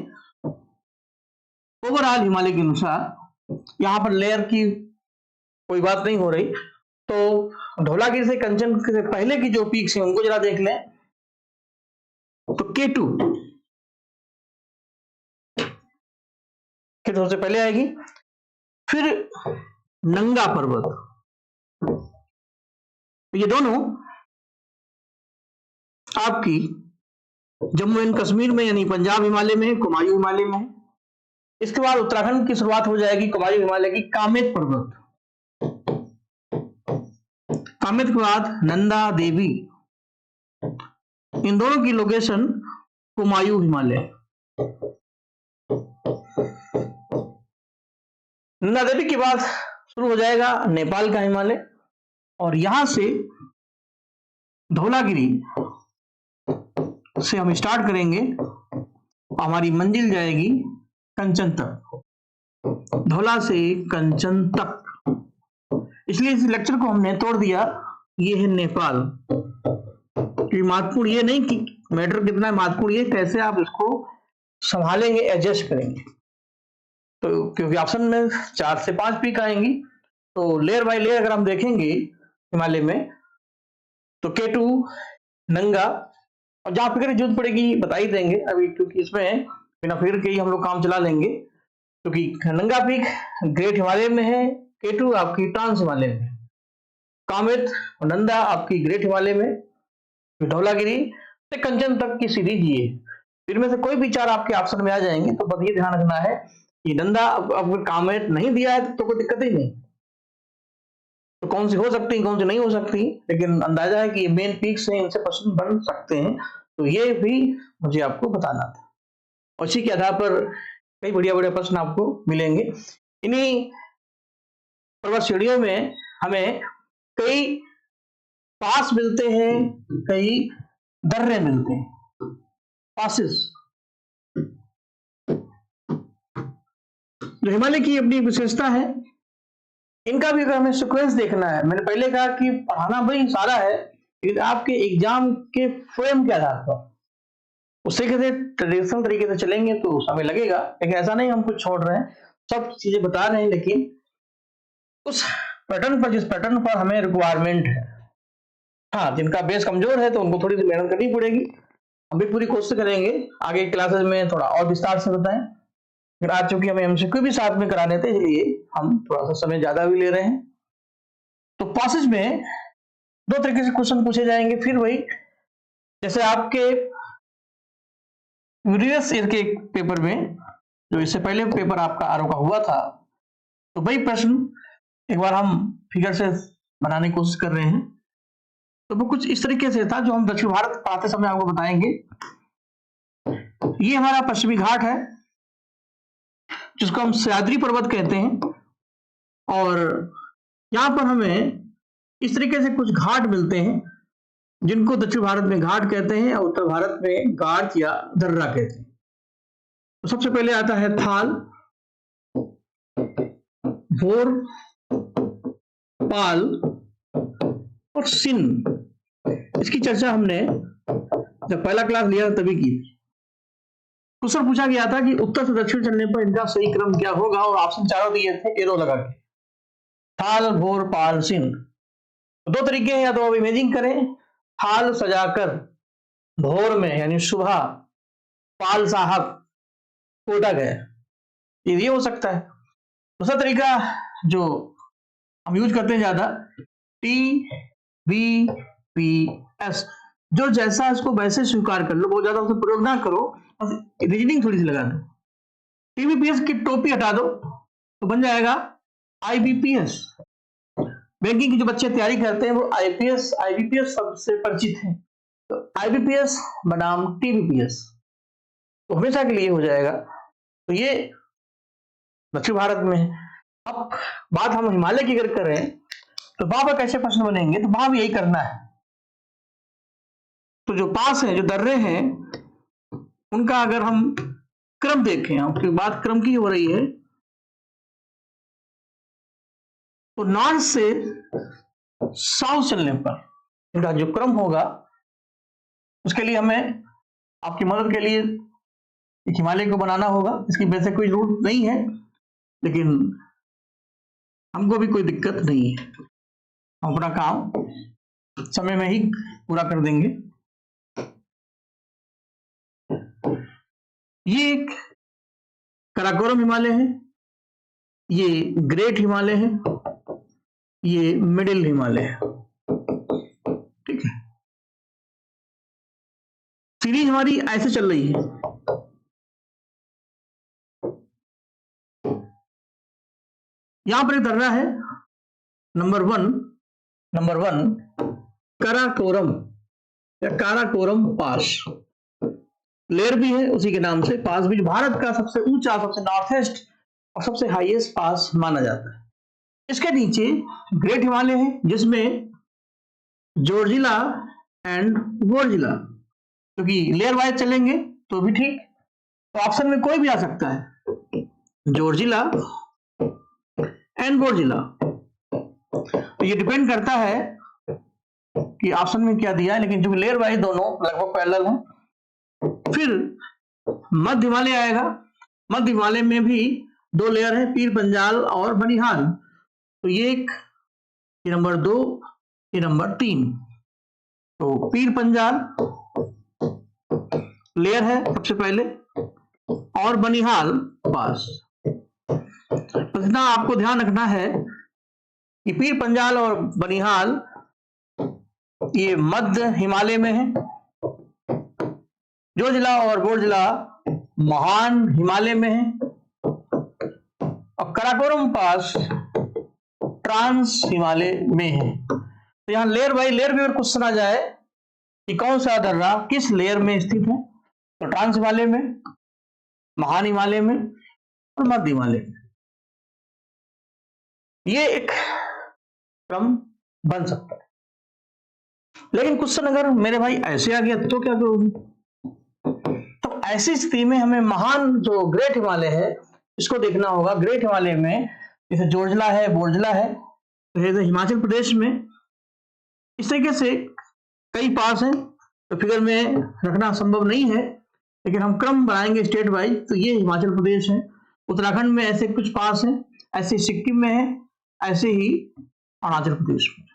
ओवरऑल हिमालय के अनुसार, यहां पर लेयर की कोई बात नहीं हो रही, तो धौलागिरी से कंचन से पहले की जो पीक्स हैं उनको जरा देख लें। तो K2 सबसे पहले आएगी, फिर नंगा पर्वत। ये दोनों आपकी जम्मू एंड कश्मीर में यानी पंजाब हिमालय में, कुमायूं हिमालय में है। इसके बाद उत्तराखंड की शुरुआत हो जाएगी कुमायूं हिमालय की कामेत पर्वत। कामेत के बाद नंदा देवी। इन दोनों की लोकेशन कुमायूं हिमालय। नंदा देवी के बाद शुरू हो जाएगा नेपाल का हिमालय, और यहां से धौलागिरी से हम स्टार्ट करेंगे, हमारी मंजिल जाएगी कंचन तक, धौला से कंचन तक। इसलिए इस लेक्चर को हमने तोड़ दिया, ये है नेपाल। महत्वपूर्ण ये नहीं कि मैटर कितना महत्वपूर्ण, ये कैसे आप इसको संभालेंगे, एडजस्ट करेंगे। तो क्योंकि ऑप्शन में 4 से 5 पीक आएंगी, तो लेयर बाय लेयर अगर हम देखेंगे हिमालय में, तो K2, नंगा, और जहां फिक्र की जरूरत पड़ेगी बता ही देंगे अभी, क्योंकि इसमें बिना फिक्र के ही हम लोग काम चला लेंगे। क्योंकि नंगा पीक ग्रेट हिमालय में है, K2 आपकी ट्रांस हिमालय में, कामेत और नंदा आपकी ग्रेट हिमालय में, धौलागिरी से कंचन तक की सीरीज ये। इनमें से कोई भी चार आपके ऑप्शन में आ जाएंगे तो बस ये ध्यान रखना है कि धंधा अब काम में नहीं दिया है तो कोई दिक्कत ही नहीं। तो कौन सी हो सकती है, कौन सी नहीं हो सकती, लेकिन अंदाजा है कि ये मेन पीक्स हैं, इनसे प्रश्न बन सकते हैं, तो ये भी मुझे आपको बताना था। और इसी के आधार पर कई बढ़िया बढ़िया प्रश्न आपको मिलेंगे। इन्हीं पर्वत श्रेणियों में हमें कई पास मिलते हैं, कई दर्रे मिलते हैं, पासिस। जो हिमालय की अपनी विशेषता है, इनका भी अगर हमें सीक्वेंस देखना है, मैंने पहले कहा कि पढ़ाना भाई सारा है, लेकिन आपके एग्जाम के फ्रेम के आधार पर उससे कैसे ट्रेडिशनल तरीके से चलेंगे तो समय लगेगा, लेकिन ऐसा नहीं हम कुछ छोड़ रहे हैं, सब चीजें बता रहे हैं, लेकिन उस पैटर्न पर, जिस पैटर्न पर हमें रिक्वायरमेंट है। हाँ, जिनका बेस कमजोर है तो उनको थोड़ी सी मेहनत करनी पड़ेगी। हम भी पूरी कोशिश करेंगे आगे क्लासेस में थोड़ा और विस्तार से बताएं, फिर आज चूंकि हमें एमसीक्यू भी साथ में कराने थे, इसलिए हम थोड़ा सा समय ज्यादा भी ले रहे हैं। तो पासेज में दो तरीके से क्वेश्चन पूछे जाएंगे, फिर वही जैसे आपके प्रीवियस ईयर के पेपर में, जो इससे पहले पेपर आपका आरओ का हुआ था, तो वही प्रश्न एक बार हम फिगर से बनाने की कोशिश कर रहे हैं। तो वो कुछ इस तरीके से था, जो हम दक्षिण भारत पढ़ाते समय आपको बताएंगे। ये हमारा पश्चिमी घाट है, जिसको हम सह्याद्री पर्वत कहते हैं, और यहां पर हमें इस तरीके से कुछ घाट मिलते हैं, जिनको दक्षिण भारत में घाट कहते हैं और उत्तर भारत में गार्च या दर्रा कहते हैं। तो सबसे पहले आता है थाल, भोर, पाल और सिंध। इसकी चर्चा हमने जब पहला क्लास लिया तभी की थी। क्वेश्चन पूछा गया था कि उत्तर से दक्षिण चलने पर इनका सही क्रम क्या होगा, और ऑप्शन चारों दिए थे एरो लगा के, थाल, भोर, पाल, सिंध। दो तरीके हैं, या तो आप इमेजिंग करें थाल सजाकर भोर में यानी सुबह पाल साहब कोटा गए, ये हो सकता है। दूसरा तरीका जो हम यूज करते हैं ज्यादा, TVPS, जो जैसा इसको वैसे स्वीकार कर लो, बहुत ज्यादा उसे प्रयोग ना करो, बस रीजनिंग थोड़ी सी लगा दो। TVPS की टोपी हटा दो तो बन जाएगा IBPS। बैंकिंग की जो बच्चे तैयारी करते हैं वो IBPS सबसे परिचित हैं, तो IBPS बनाम TVPS तो हमेशा के लिए हो जाएगा। तो ये दक्षिण भारत में है। अब बात हम हिमालय की अगर करें तो वहां पर कैसे प्रश्न बनेंगे, तो वहां भी यही करना है। तो जो पास है, जो दर्रे हैं, उनका अगर हम क्रम देखें, आपकी बात क्रम की हो रही है, तो नॉर्थ से साउथ चलने पर इनका जो क्रम होगा, उसके लिए हमें आपकी मदद के लिए एक हिमालय को बनाना होगा। इसकी वैसे कोई रूट नहीं है, लेकिन हमको भी कोई दिक्कत नहीं है, हम अपना काम समय में ही पूरा कर देंगे। ये एक काराकोरम हिमालय है, ये ग्रेट हिमालय है, ये मिडिल हिमालय है, ठीक है। सीरीज हमारी ऐसे चल रही है। यहां पर एक दर्रा है नंबर वन काराकोरम या काराकोरम पास। लेयर भी है उसी के नाम से, पास भी, भारत का सबसे ऊंचा, सबसे नॉर्थ ईस्ट और सबसे हाईएस्ट पास माना जाता है। इसके नीचे ग्रेट हिमालय है, जिसमें जोर्जिला एंड वोर्जिला, क्योंकि लेयर वाइज चलेंगे तो भी ठीक, तो ऑप्शन में कोई भी आ सकता है, जोर्जिला एंड वोर्जिला। तो ये डिपेंड करता है कि ऑप्शन में क्या दिया है, लेकिन जो लेयर वाइज दोनों लगभग पैरेलल हैं। फिर मध्य हिमालय आएगा, मध्य हिमालय में भी दो लेयर है, पीर पंजाल और बनिहाल। तो ये एक, ये नंबर 2, ये नंबर 3। तो पीर पंजाल लेयर है सबसे पहले, और बनिहाल पास। तो इतना आपको ध्यान रखना है कि पीर पंजाल और बनिहाल ये मध्य हिमालय में है, जो जिला और बोर्ड जिला महान हिमालय में है, और कराकोरम पास ट्रांस हिमालय में है। तो यहां लेयर बाई लेयर भी अगर क्वेश्चन आ जाए कि कौन सा दर्रा किस लेयर में स्थित है, तो ट्रांस हिमालय में, महान हिमालय में और मध्य हिमालय में। ये एक क्रम बन सकता है। लेकिन क्वेश्चन अगर मेरे भाई ऐसे आ गया तो क्या करोगे? तो ऐसी स्थिति में हमें महान जो ग्रेट हिमालय है इसको देखना होगा। ग्रेट हिमालय में जैसे जोरजिला है, बोरजिला है, तो हिमाचल प्रदेश में इस तरीके से कई पास हैं, तो फिगर में रखना संभव नहीं है, लेकिन हम क्रम बनाएंगे स्टेट वाइज। तो ये हिमाचल प्रदेश है, उत्तराखंड में ऐसे कुछ पास हैं, ऐसे सिक्किम में है, ऐसे ही अरुणाचल प्रदेश में।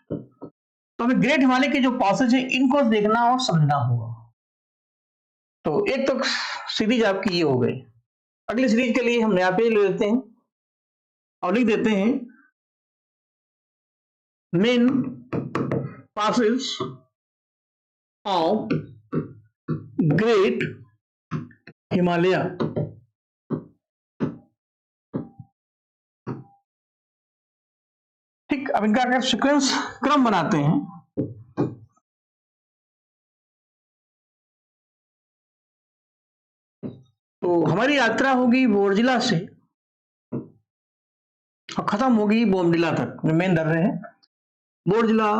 तो हमें ग्रेट हिमालय के जो पासेज है इनको देखना और समझना होगा। तो एक तो सीरीज आपकी ये हो गई। अगली सीरीज के लिए हम नया पेज ले लेते हैं और लिख देते हैं main passes of great Himalaya. ठीक, अब इनका अगर सीक्वेंस क्रम बनाते हैं तो हमारी यात्रा होगी बोरजिला से और खत्म होगी बोमडिला तक, जो मेन दर्रे हैं। बोरजिला,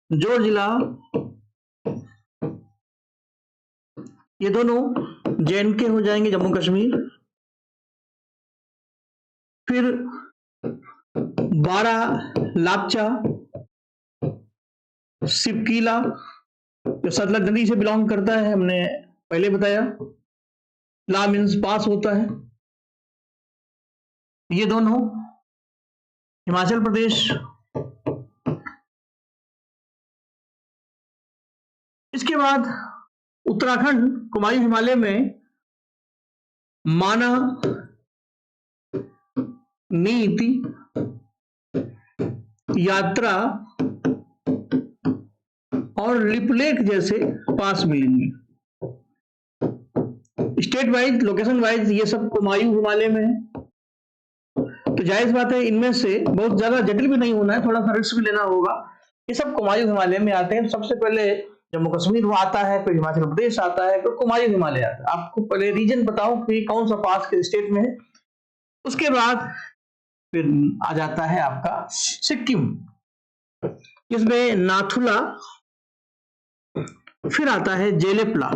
जोरजिला, ये दोनों जेएनके हो जाएंगे, जम्मू कश्मीर। फिर बारा लापचा, सिपकीला जो सतलज नदी से बिलोंग करता है, हमने पहले बताया। ला मीन्स पास होता है। ये दोनों हिमाचल प्रदेश। इसके बाद उत्तराखंड कुमायूं हिमालय में माना, नीति, यात्रा और लिपलेख जैसे पास मिलेंगे। स्टेट वाइज, लोकेशन वाइज ये सब कुमायूं हिमालय में है, तो जायज बात है इनमें से बहुत ज्यादा जटिल भी नहीं होना है, थोड़ा सा रिस्क भी लेना होगा। ये सब कुमायूं हिमालय में आते हैं। सबसे पहले जम्मू कश्मीर वो आता है, फिर हिमाचल प्रदेश आता है, फिर कुमायूं हिमालय आता है। आपको पहले रीजन बताओ कि कौन सा पास के स्टेट में है, उसके बाद फिर आ जाता है आपका सिक्किम, इसमें नाथुला, फिर आता है जेलेपला।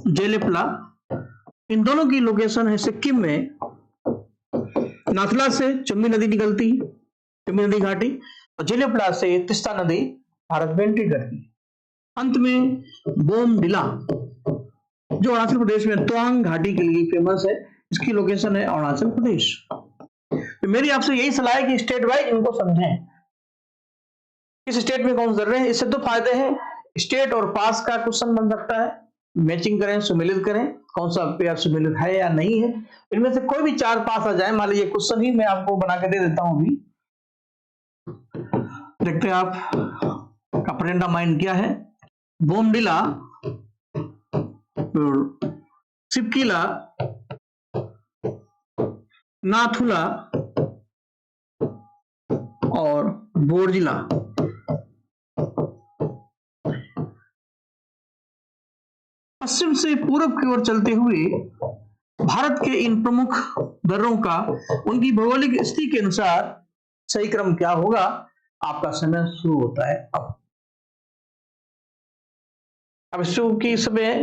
जेलेपला, इन दोनों की लोकेशन है सिक्किम में। नाथुला से चुम्बी नदी निकलती है, चुम्बी नदी घाटी, और जेलेपला से तिस्ता नदी भारत में एंट्री करती है। अंत में बोमडिला जो अरुणाचल प्रदेश में तवांग घाटी के लिए फेमस है, इसकी लोकेशन है अरुणाचल प्रदेश। तो मेरी आपसे यही सलाह है कि स्टेट वाइज इनको समझें, इस स्टेट में कौन से दर्रे हैं। इससे दो फायदे हैं, स्टेट और पास का क्वेश्चन बन सकता है, मैचिंग करें, सुमेलित करें, कौन सा पेयर सुमेलित है या नहीं है। इनमें से कोई भी चार पास आ जाए, मान लीजिए क्वेश्चन ही मैं आपको बना के दे देता हूं, अभी देखते हैं आप का प्रेरणा माइंड क्या है। बोमडिला, सिपकीला, नाथुला और बोरजिला। पश्चिम से पूर्व की ओर चलते हुए भारत के इन प्रमुख दर्रों का उनकी भौगोलिक स्थिति के अनुसार सही क्रम क्या होगा, आपका समय शुरू होता है। अब चूंकि इस समय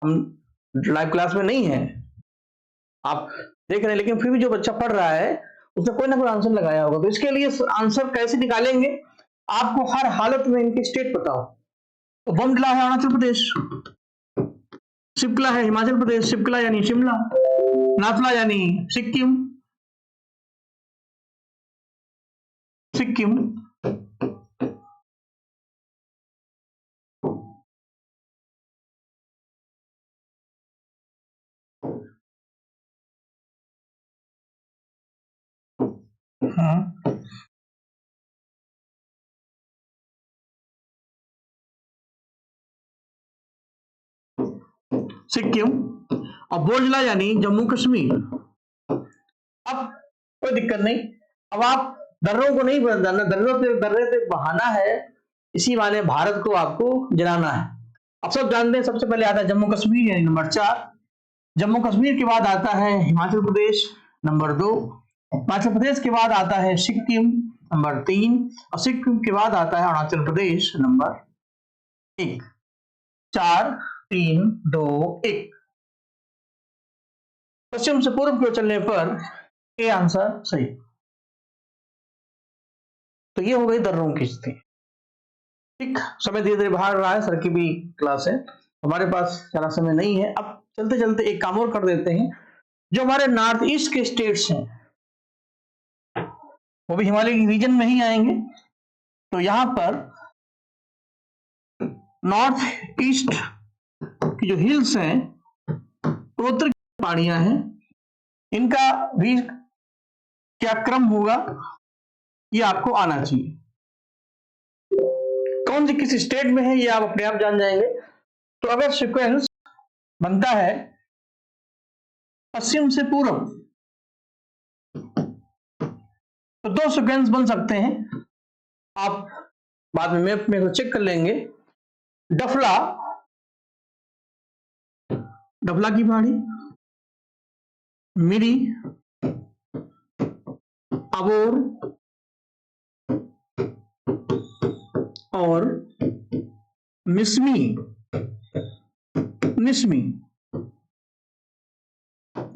हम लाइव क्लास में नहीं है, आप देख रहे हैं, लेकिन फिर भी जो बच्चा पढ़ रहा है उसने कोई ना कोई आंसर लगाया होगा। तो इसके लिए आंसर कैसे निकालेंगे, आपको हर हालत में इनके स्टेट बताओ। तो बोमडिला है अरुणाचल प्रदेश, सिपकिला है हिमाचल प्रदेश, सिपकिला यानी शिमला, नाथुला यानी सिक्किम, सिक्किम, हाँ सिक्किम और बोर्जला यानी जम्मू कश्मीर। अब कोई दिक्कत नहीं, अब आप दर्रों को नहीं जानना, दर्रे पे बहाना है, इसी वाले भारत को आपको जलाना है। अब सब जानते हैं, सबसे पहले आता है जम्मू कश्मीर यानी नंबर 4, जम्मू कश्मीर के बाद आता है हिमाचल प्रदेश नंबर 2, हिमाचल प्रदेश के बाद आता है सिक्किम नंबर 3 और सिक्किम के बाद आता है अरुणाचल प्रदेश नंबर 1। 4 3 2 1। पश्चिम से पूर्व की ओर चलने पर ए आंसर सही। तो ये हो गई दर्रों की स्थिति। ठीक, समय धीरे धीरे बाहर रहा है, सर की भी क्लास है, हमारे पास ज्यादा समय नहीं है। अब चलते चलते एक काम और कर देते हैं, जो हमारे नॉर्थ ईस्ट के स्टेट्स हैं वो भी हिमालय रीजन में ही आएंगे। तो यहां पर नॉर्थ ईस्ट की जो हिल्स हैं, पूर्वोत्तर की पहाड़ियां हैं, इनका भी क्या क्रम होगा ये आपको आना चाहिए। कौन सी किस स्टेट में है ये आप अपने आप जान जाएंगे। तो अगर सीक्वेंस बनता है पश्चिम से पूर्व, तो 2 सीक्वेंस बन सकते हैं, आप बाद में मैप में चेक कर लेंगे। डफला, डफला की पहाड़ी, मिरी, अबोर और मिसमी, निस्मी,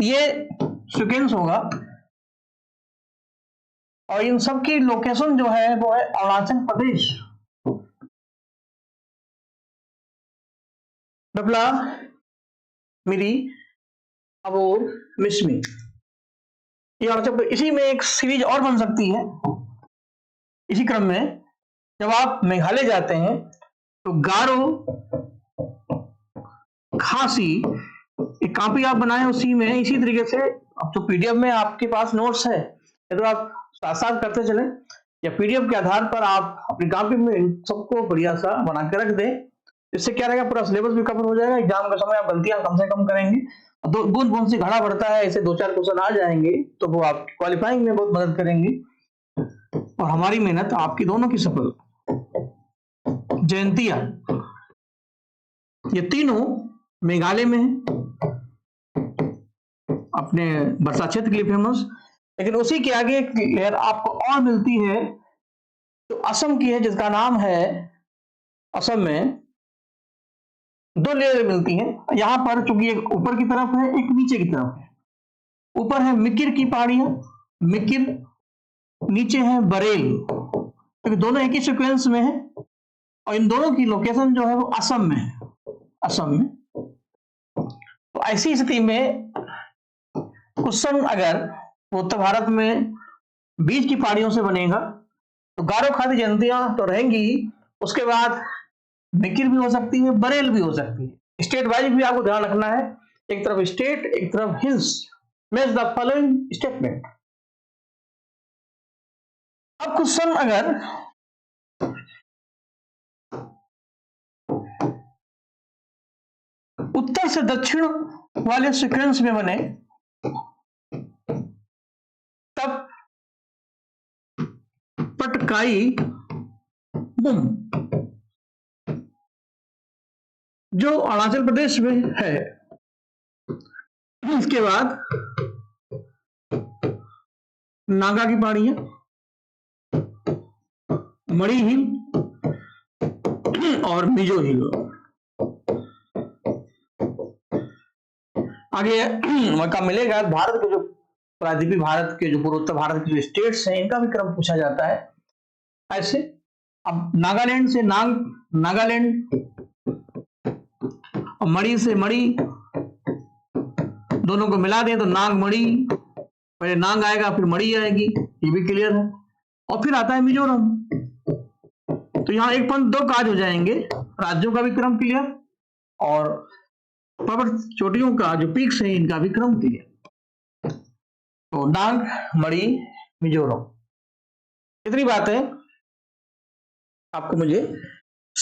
ये सीक्वेंस होगा। और इन सब की लोकेशन जो है वो है अरुणाचल प्रदेश। डबला, मिरी, अबोर, मिसमी, ये अरुणाचल प्रदेश। इसी में एक सीरीज और बन सकती है। इसी क्रम में जब आप मेघालय जाते हैं तो गारो, खासी, एक कॉपी आप बनाए उसी में, इसी तरीके से अब तो पीडीएफ में आपके पास नोट्स है, तो आप साथ साथ करते चलें, या पीडीएफ के आधार पर आप अपनी कॉपी में इन सबको बढ़िया सा बना के रख दें। इससे क्या रहेगा, पूरा सिलेबस भी कवर हो जाएगा, एग्जाम के समय आप गलतियां कम से कम करेंगे। दो बूंद बूंद से घड़ा बढ़ता है, ऐसे 2-4 क्वेश्चन आ जाएंगे तो वो आप क्वालिफाइंग में बहुत मदद करेंगे और हमारी मेहनत आपकी दोनों की सफल। जयंतिया, ये तीनों मेघालय में है, अपने बरसा क्षेत्र के लिए फेमस। लेकिन उसी के आगे एक लेयर आपको और मिलती है तो असम की है, जिसका नाम है, असम में 2 लेयर मिलती हैं। यहां पर चूंकि एक ऊपर की तरफ है, एक नीचे की तरफ है। ऊपर है मिकिर की पहाड़ियां, मिकिर, नीचे है बरेल, क्योंकि दोनों एक ही सीक्वेंस में है और इन दोनों की लोकेशन जो है वो असम में है, असम में। तो ऐसी स्थिति में क्वेश्चन अगर उत्तर भारत में बीच की पहाड़ियों से बनेगा तो गारो, खासी, जयंतियां तो रहेंगी, उसके बाद मिकिर भी हो सकती है, बरेल भी हो सकती है। स्टेट वाइज भी आपको ध्यान रखना है, एक तरफ स्टेट एक तरफ hills. Match the following statement. अब क्वेश्चन अगर उत्तर से दक्षिण वाले सीक्वेंस में बने तब पटकाई बुम, जो अरुणाचल प्रदेश में है, इसके बाद नागा की पहाड़ियां, मणि हिल और मिजो हिल। आगे मौका मिलेगा भारत के जो प्रायद्वीपीय भारत के जो पूर्वोत्तर भारत के जो स्टेट्स हैं इनका भी क्रम पूछा जाता है ऐसे। अब नागालैंड से नागालैंड और मणि से मणि, दोनों को मिला दें तो नाग मणि, पहले नाग आएगा फिर मणि आएगी, ये भी क्लियर है। और फिर आता है मिजोरम, तो यहां 1.2 काज हो जाएंगे, राज्यों का भी क्रम क्लियर और पर्वत चोटियों का जो पीक्स है इनका भी क्रम क्लियर। तो नाग, मणि, मिजोरम, इतनी बात है आपको मुझे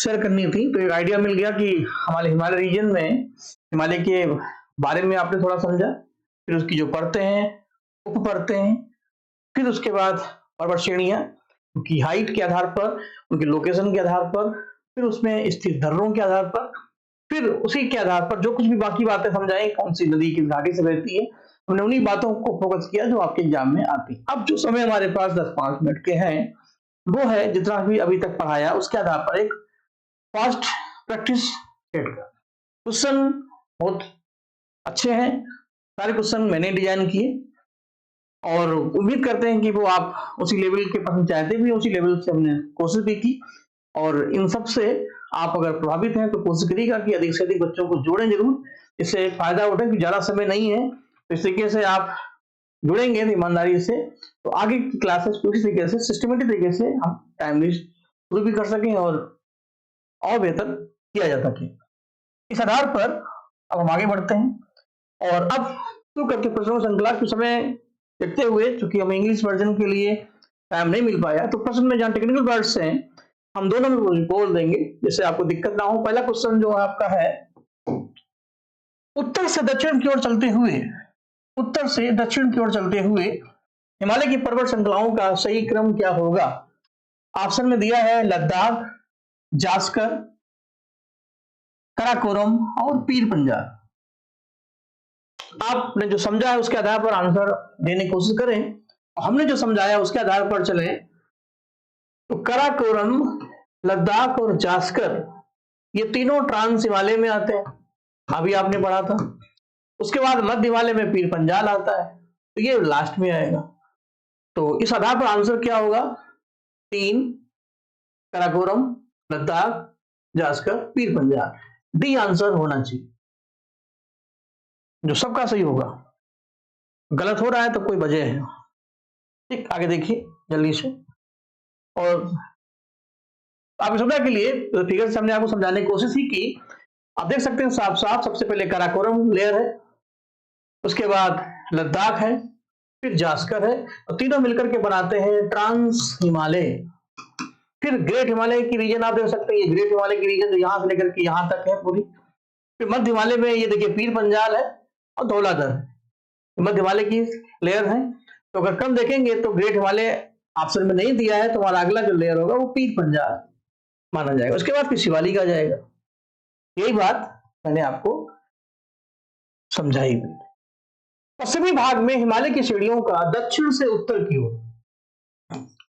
शेयर करनी थी, तो एक आइडिया मिल गया कि हमारे हिमालय रीजन में हिमालय के बारे में आपने थोड़ा समझा, फिर उसकी जो परतें हैं, उप परतें हैं, फिर उसके बाद पर्वत श्रेणियां, उनकी हाइट के आधार पर, उनके लोकेशन के आधार पर, फिर उसमें स्थित धर्रों के आधार पर, फिर उसी के आधार पर जो कुछ भी बाकी बातें समझाई, कौन सी नदी किस घाटी से बहती है, हमने उन्हीं बातों को फोकस किया जो आपके एग्जाम में आती है। अब जो समय हमारे पास 10-5 मिनट के हैं, वो है जितना भी अभी तक पढ़ाया उसके आधार पर एक फास्ट प्रैक्टिस सेट कर। क्वेश्चन बहुत अच्छे हैं, सारे क्वेश्चन मैंने डिजाइन किए और उम्मीद करते हैं कि वो आप उसी लेवल के पसंद चाहते भी, उसी लेवल से हमने कोशिश भी की, और इन सब से आप अगर प्रभावित हैं तो कोशिश करिएगा कि अधिक से अधिक बच्चों को जोड़ें जरूर, इससे फायदा उठे कि ज्यादा समय नहीं है, तो इस तरीके से आप जुड़ेंगे ईमानदारी से, तो आगे की क्लासेस पूरी तरीके से सिस्टमेटिक तरीके से हम टाइमली शुरू भी कर सकें और बेहतर किया जा सके। इस आधार पर अब हम आगे बढ़ते हैं और अब शुरू करके प्रश्नों श्रृंखला के समय देखते हुए, चूंकि हम इंग्लिश वर्जन के लिए टाइम नहीं मिल पाया, तो प्रश्न में जहां टेक्निकल वर्ड्स हैं हम दोनों में बोल देंगे जिससे आपको दिक्कत ना हो। पहला क्वेश्चन जो आपका है, उत्तर से दक्षिण की ओर चलते हुए, उत्तर से दक्षिण की ओर चलते हुए हिमालय की पर्वत श्रृंखलाओं का सही क्रम क्या होगा? ऑप्शन में दिया है लद्दाख, जास्कर, काराकोरम और पीर पंजाल। आपने जो समझा है उसके आधार पर आंसर देने की कोशिश करें, हमने जो समझाया उसके आधार पर चले, तो काराकोरम, लद्दाख और जास्कर ये तीनों ट्रांस हिमालय में आते हैं, अभी आपने पढ़ा था। उसके बाद मध्य हिमालय में पीर पंजाल आता है, तो ये लास्ट में आएगा। तो इस आधार पर आंसर क्या होगा? 3 काराकोरम, लद्दाख, जास्कर, पीर पंजाल, डी आंसर होना चाहिए, जो सबका सही होगा। गलत हो रहा है तो कोई वजह है। ठीक, आगे देखिए जल्दी से। और आप सुविधा के लिए फिगर से हमने आपको समझाने की कोशिश ही की। आप देख सकते हैं साफ साफ, सबसे पहले काराकोरम लेयर है, उसके बाद लद्दाख है, फिर जास्कर है, और तीनों मिलकर के बनाते हैं ट्रांस हिमालय। फिर ग्रेट हिमालय की रीजन आप देख सकते हैं, ये ग्रेट हिमालय की रीजन जो यहां से लेकर के यहां तक है पूरी। फिर मध्य हिमालय में ये देखिए पीर पंजाल है और धौलाधर, मध्य हिमालय की लेयर है। तो अगर कम देखेंगे तो ग्रेट हिमालय ऑप्शन में नहीं दिया है, तो हमारा अगला जो लेयर होगा वो पीर पंजाल माना जाएगा। उसके बाद फिर शिवालिक आ जाएगा। यही बात मैंने आपको समझाई। पश्चिमी भाग में हिमालय की श्रेणियों का दक्षिण से उत्तर की ओर,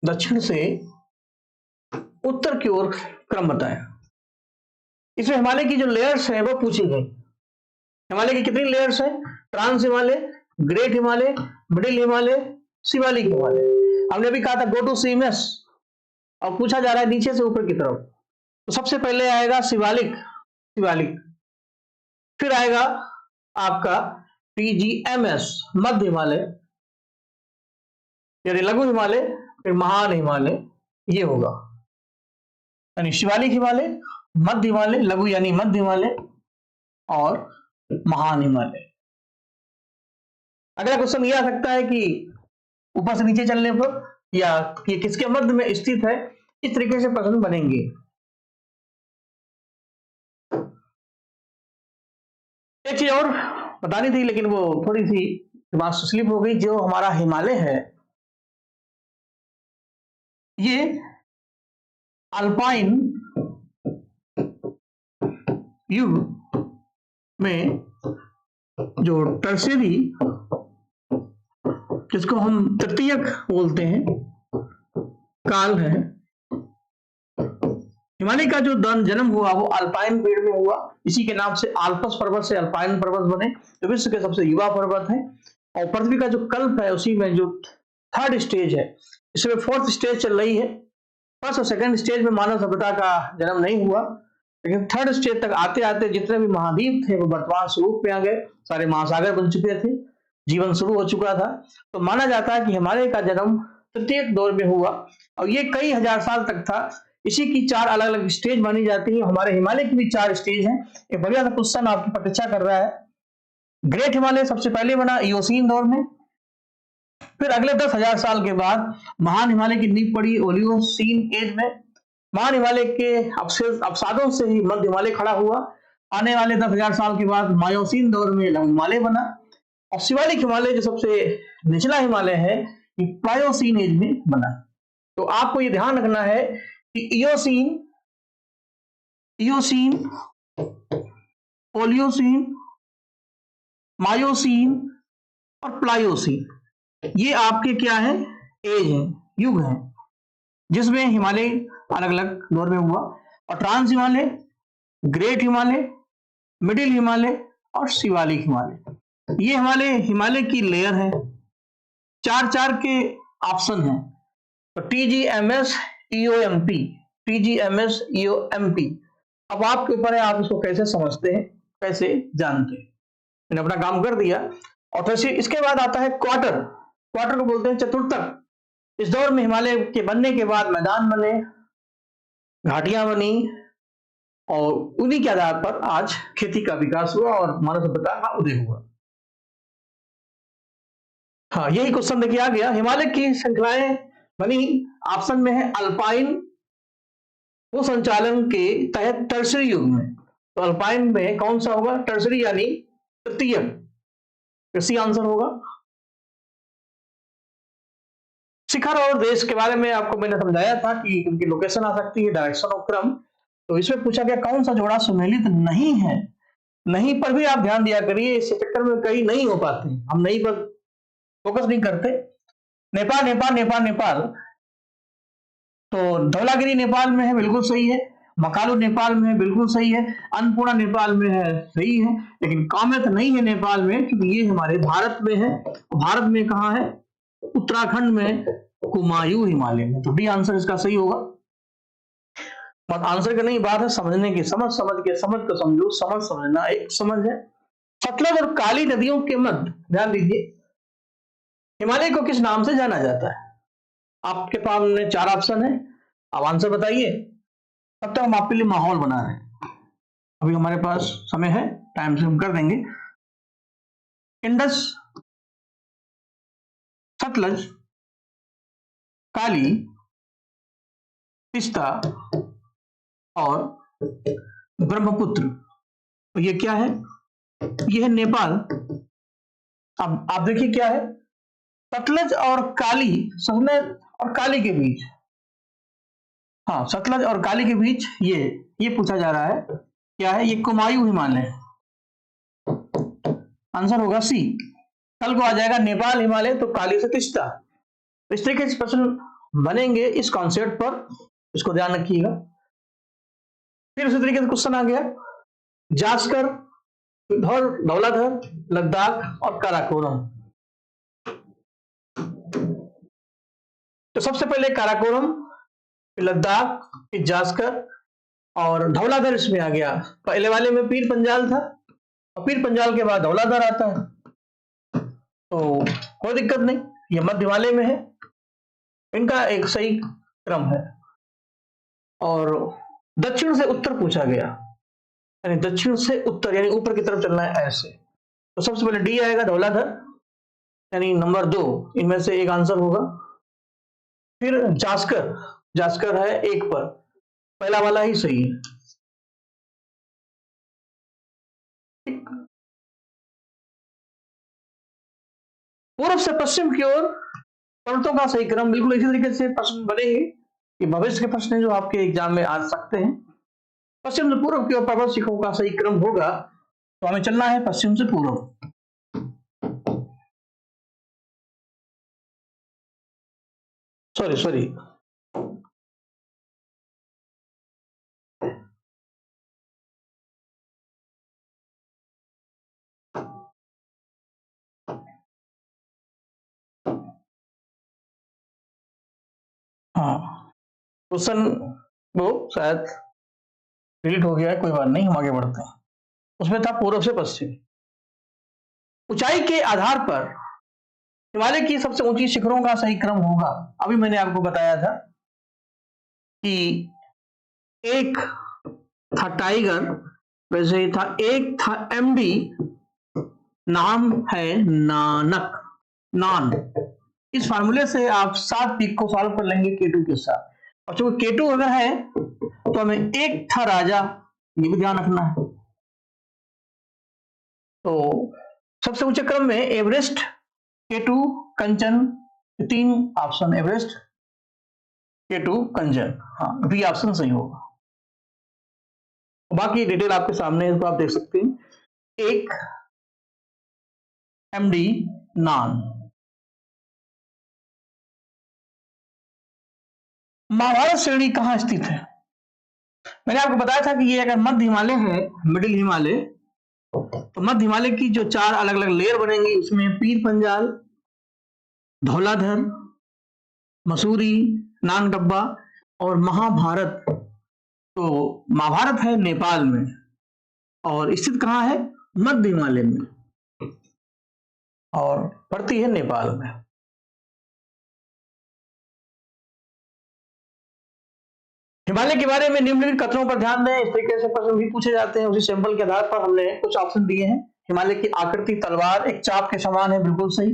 दक्षिण से उत्तर की ओर क्रम बताया। इसमें हिमालय की जो लेयर्स हैं वो पूछी गई। हिमालय की कितनी लेयर्स हैं? Trans Himalaya, great Himalaya, middle Himalaya, Shivalik Himalaya. हमने भी कहा था गो टू सीएमएस, और पूछा जा रहा है नीचे से ऊपर की तरफ। तो सबसे पहले आएगा शिवालिक, शिवालिक, फिर आएगा आपका पीजीएमएस मध्य हिमालय, यानी लघु हिमालय, फिर महान हिमालय, ये होगा। यानी शिवालिक हिमालय, मध्य हिमालय, लघु यानी मध्य हिमालय, और महान हिमालय। अगला क्वेश्चन यह आ सकता है कि ऊपर से नीचे चलने पर या ये किसके मध्य में स्थित है, इस तरीके से प्रश्न बनेंगे। एक चीज और बतानी थी लेकिन वो थोड़ी सी दिमाग से स्लिप हो गई। जो हमारा हिमालय है ये अल्पाइन युग में जो टर्शियरी, जिसको हम तृतीयक बोलते हैं, काल है, हिमालय का जो जन्म हुआ वो अल्पाइन पीरियड में हुआ। इसी के नाम से आल्पस पर्वत से अल्पाइन पर्वत बने, जो विश्व के सबसे युवा पर्वत है। और पृथ्वी का जो कल्प है उसी में जो थर्ड स्टेज है, इसमें फोर्थ स्टेज चल रही है। फर्स्ट और सेकंड स्टेज में मानव सभ्यता का जन्म नहीं हुआ, लेकिन थर्ड स्टेज तक आते आते जितने भी महाद्वीप थे वो वर्तमान स्वरूप पे आ गए, सारे महासागर बन चुके थे, जीवन शुरू हो चुका था। तो माना जाता है कि हिमालय का जन्म तृतीयक दौर में हुआ और ये कई हजार साल तक था। इसी की 4 अलग अलग स्टेज मानी जाती है। हमारे हिमालय की भी 4 स्टेज हैं। एक बढ़िया सा क्वेश्चन आपकी प्रतीक्षा कर रहा है। ग्रेट हिमालय सबसे पहले बना इयोसीन दौर में, फिर अगले 10,000 साल के बाद महान हिमालय की नींव पड़ी ओलियोसीन एज में, महान हिमालय के अवसादों से ही मध्य हिमालय खड़ा हुआ। आने वाले 10,000 साल के बाद मायोसीन दौर में लघु हिमालय बना, और शिवालिक हिमालय जो सबसे निचला हिमालय है ये प्लायोसीन एज में बना। तो आपको ये ध्यान रखना है कि इयोसीन, ओलियोसीन, मायोसीन और प्लायोसीन ये आपके क्या है, एज है, युग है, जिसमें हिमालय अलग अलग दौर में हुआ। और trans Himalaya, great Himalaya, middle Himalaya और शिवालिक हिमालय, ये हिमालय की लेयर है। चार चार के ऑप्शन हैं, तो TGMS EOMP, TGMS EOMP। अब आपके ऊपर है आप इसको कैसे समझते हैं, कैसे जानते हैं। मैंने अपना काम कर दिया। और फिर इसके बाद आता है क्वार्टर। क्वार्टर को बोलते हैं चतुर्थक। इस दौर में हिमालय के बनने के बाद मैदान बने, घाटियां बनी, और उन्हीं के आधार पर आज खेती का विकास हुआ और मानव सभ्यता का उदय हुआ। हाँ, यही क्वेश्चन देखिए आ गया। हिमालय की श्रृंखलाएं बनी, ऑप्शन में है अल्पाइन वो संचालन के तहत टर्सरी युग में। तो अल्पाइन में कौन सा होगा, टर्सरी यानी तृतीय, इसी आंसर होगा। शिखर और देश के बारे में आपको मैंने समझाया था कि उनकी लोकेशन आ सकती है, डायरेक्शन और क्रम। तो इसमें पूछा गया कौन सा जोड़ा सुमेलित नहीं है। नहीं पर भी आप ध्यान दिया करिए, इस चक्कर में कई नहीं हो पाते, हम नहीं पर फोकस नहीं करते। नेपाल नेपाल नेपाल नेपाल, तो धौलागिरी नेपाल में है, बिल्कुल सही है। मकालू नेपाल में है, बिल्कुल सही है। अन्नपूर्णा नेपाल में है, सही है। लेकिन कामेत नहीं है नेपाल में, क्योंकि ये हमारे भारत में है। भारत में कहाँ है, उत्तराखंड में कुमायूं हिमालय में। तो डी आंसर इसका सही होगा। और आंसर का नहीं, बात है समझने की। समझ के समझ को समझो, समझ समझना एक समझ है। सतलज और काली नदियों के मध्य, ध्यान दीजिए, हिमालय को किस नाम से जाना जाता है। आपके सामने 4 ऑप्शन है, आप आंसर बताइए। तब तक हम आपके लिए माहौल बना रहे हैं, अभी हमारे पास समय है, टाइम से हम कर देंगे। इंडस, सतलज, काली, तीस्ता और ब्रह्मपुत्र। तो ये क्या है, ये है नेपाल। अब आप देखिए क्या है, सतलज और काली, सतलज और काली के बीच, हाँ सतलज और काली के बीच ये पूछा जा रहा है क्या है, ये कुमायूं हिमालय। आंसर होगा सी। कल को आ जाएगा नेपाल हिमालय, तो काली से तीस्ता। इस तरीके से प्रश्न बनेंगे इस कॉन्सेप्ट पर, इसको ध्यान रखिएगा। फिर उसी तरीके से क्वेश्चन आ गया, जास्कर, धौलाधर, लद्दाख और काराकोरम। तो सबसे पहले काराकोरम, फिर लद्दाख, फिर जास्कर और धौलाधर इसमें आ गया। पहले वाले में पीर पंजाल था, और पीर पंजाल के बाद धौलाधर आता है। तो कोई दिक्कत नहीं, ये मध्य हिमालय में है, इनका एक सही क्रम है। और दक्षिण से उत्तर पूछा गया, यानी दक्षिण से उत्तर, यानी ऊपर की तरफ चलना है ऐसे। तो सबसे पहले डी आएगा, धौलाधर, यानी नंबर 2, इनमें से एक आंसर होगा। फिर जास्कर, जास्कर है 1 पर, पहला वाला ही सही है। पूर्व से पश्चिम की ओर पर्वतों का सही क्रम, बिल्कुल इसी तरीके से प्रश्न बनेंगे कि भविष्य के प्रश्न जो आपके एग्जाम में आ सकते हैं। पश्चिम से पूर्व की ओर पर्वत शिखरों का सही क्रम होगा, तो हमें चलना है पश्चिम से पूर्व। सॉरी हाँ, क्वेश्चन वो शायद डिलीट हो गया है, कोई बात नहीं, हम आगे बढ़ते हैं। उसमें था पूर्व से पश्चिम। ऊंचाई के आधार पर हिमालय की सबसे ऊंची शिखरों का सही क्रम होगा। अभी मैंने आपको बताया था कि एक था टाइगर, वैसे ही था, एक था MD, नाम है नानक, नान। इस फार्मूले से आप 7 पीक को सॉल्व कर लेंगे K2 के साथ। और चूंकि K2 अगर है तो हमें एक था राजा, ये भी ध्यान रखना है। तो सबसे ऊंचे क्रम में एवरेस्ट, K2, कंचन, 3 ऑप्शन, एवरेस्ट, K2, कंचन, हाँ बी ऑप्शन सही होगा। बाकी डिटेल आपके सामने है, इसको आप देख सकते हैं। एक MD नान। महाभारत श्रेणी कहां स्थित है? मैंने आपको बताया था कि ये अगर मध्य हिमालय है, मिडिल हिमालय, तो मध्य हिमालय की जो 4 अलग अलग लेयर बनेंगी उसमें पीर पंजाल, धौलाधर, मसूरी, नानगब्बा और महाभारत। तो महाभारत है नेपाल में और स्थित कहां है? मध्य हिमालय में, और पड़ती है नेपाल में। हिमालय के बारे में निम्नलिखित कथनों पर ध्यान दें। इस तरीके से प्रश्न भी पूछे जाते हैं। उसी सैंपल के आधार पर हमने कुछ ऑप्शन दिए हैं। हिमालय की आकृति तलवार एक चाप के समान है, बिल्कुल सही।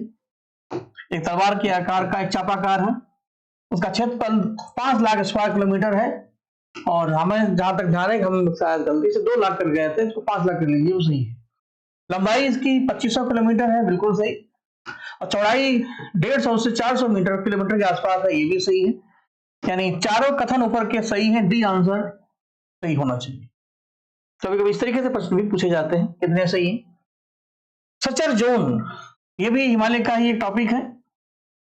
एक तलवार के आकार का एक चापाकार है। उसका क्षेत्रफल 5 लाख स्क्वायर किलोमीटर है, और हमें जहां तक ध्यान है हम शायद गलती से 2 लाख कर गए थे, इसको 5 लाख कर लीजिए, वो सही है। लंबाई इसकी 2500 किलोमीटर है, बिल्कुल सही। और चौड़ाई 150 से 400 किलोमीटर के आसपास है, ये भी सही है। यानी चारों कथन ऊपर के सही हैं, डी आंसर सही होना चाहिए। कभी कभी इस तरीके से प्रश्न भी पूछे जाते हैं, कितने सही हैं। सचर जोन, ये भी हिमालय का ही एक टॉपिक है।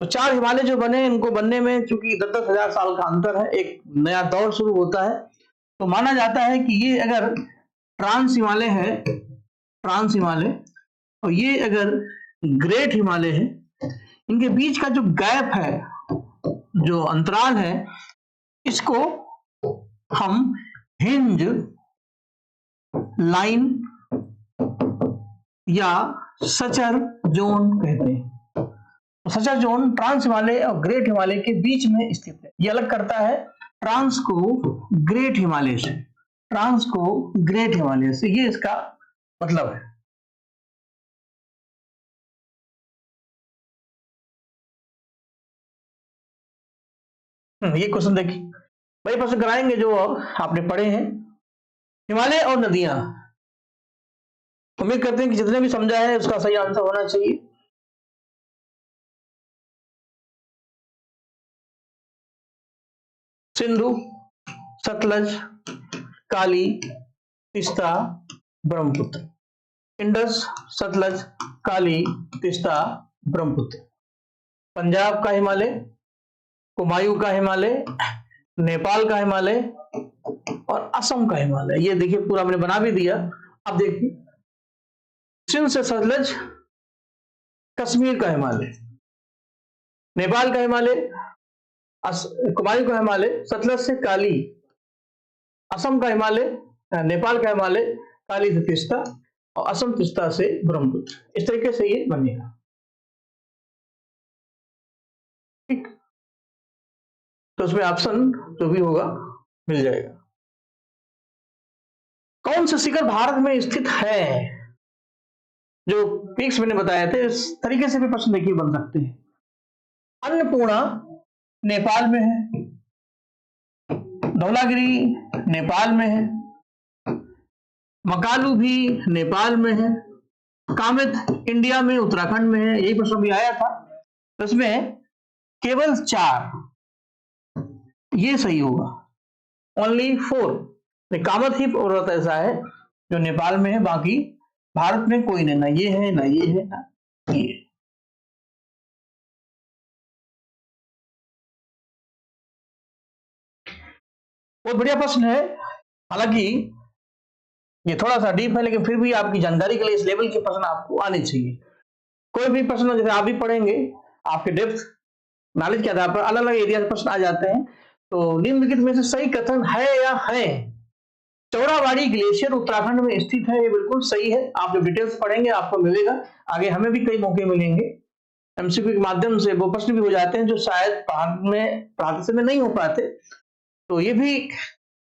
तो 4 हिमालय जो बने, इनको बनने में चूंकि 10-10 हजार साल का अंतर है, एक नया दौर शुरू होता है। तो माना जाता है कि ये अगर ट्रांस हिमालय है, ट्रांस हिमालय, और ये अगर ग्रेट हिमालय है, इनके बीच का जो गैप है, जो अंतराल है, इसको हम हिंज लाइन या सचर जोन कहते हैं। सचर जोन ट्रांस हिमालय और ग्रेट हिमालय के बीच में स्थित है। यह अलग करता है ट्रांस को ग्रेट हिमालय से, ट्रांस को ग्रेट हिमालय से, ये इसका मतलब है। ये क्वेश्चन देखिए, वही प्रश्न कराएंगे जो आपने पढ़े हैं। हिमालय और नदियां, उम्मीद करते हैं कि जितने भी समझा है उसका सही आंसर होना चाहिए। सिंधु, सतलज, काली, तीस्ता, ब्रह्मपुत्र। इंडस, सतलज, काली, तीस्ता, ब्रह्मपुत्र। पंजाब का हिमालय, कुमायूं का हिमालय, नेपाल का हिमालय और असम का हिमालय। ये देखिए पूरा मैंने बना भी दिया। अब देखिए, सिंध से सतलज कश्मीर का हिमालय, नेपाल का हिमालय, कुमायूं का हिमालय, सतलज से काली असम का हिमालय, नेपाल का हिमालय, काली से तीस्ता और असम तीस्ता से ब्रह्मपुत्र। इस तरीके से ये बनेगा। ठीक, तो उसमें ऑप्शन जो भी होगा मिल जाएगा। कौन सा शिखर भारत में स्थित है? जो पीक्स मैंने बताए थे, इस तरीके से भी प्रश्न देखिए बन सकते हैं। अन्नपूर्णा नेपाल में है, धौलागिरी नेपाल में है, मकालू भी नेपाल में है, कामेत इंडिया में उत्तराखंड में है। यही प्रश्न भी आया था, तो इसमें केवल 4 ये सही होगा, ओनली 4। कामत ही पर्वत ऐसा है जो नेपाल में है, बाकी भारत में कोई नहीं, ना ये है, ना ये है, ना ये। बहुत बढ़िया प्रश्न है। हालांकि ये थोड़ा सा डीप है, लेकिन फिर भी आपकी जानकारी के लिए इस लेवल के प्रश्न आपको आने चाहिए। कोई भी प्रश्न जैसे आप भी पढ़ेंगे, आपके डेप्थ नॉलेज के आधार पर अलग अलग एरिया से प्रश्न आ जाते हैं। तो निम्नलिखित में से सही कथन है या है? चौड़ाबाड़ी ग्लेशियर उत्तराखंड में स्थित है, ये बिल्कुल सही है। आप जब डिटेल्स पढ़ेंगे आपको मिलेगा। आगे हमें भी कई मौके मिलेंगे, एमसीक्यू के माध्यम से वो प्रश्न भी हो जाते हैं जो शायद पढ़ाते समय नहीं हो पाते। तो ये भी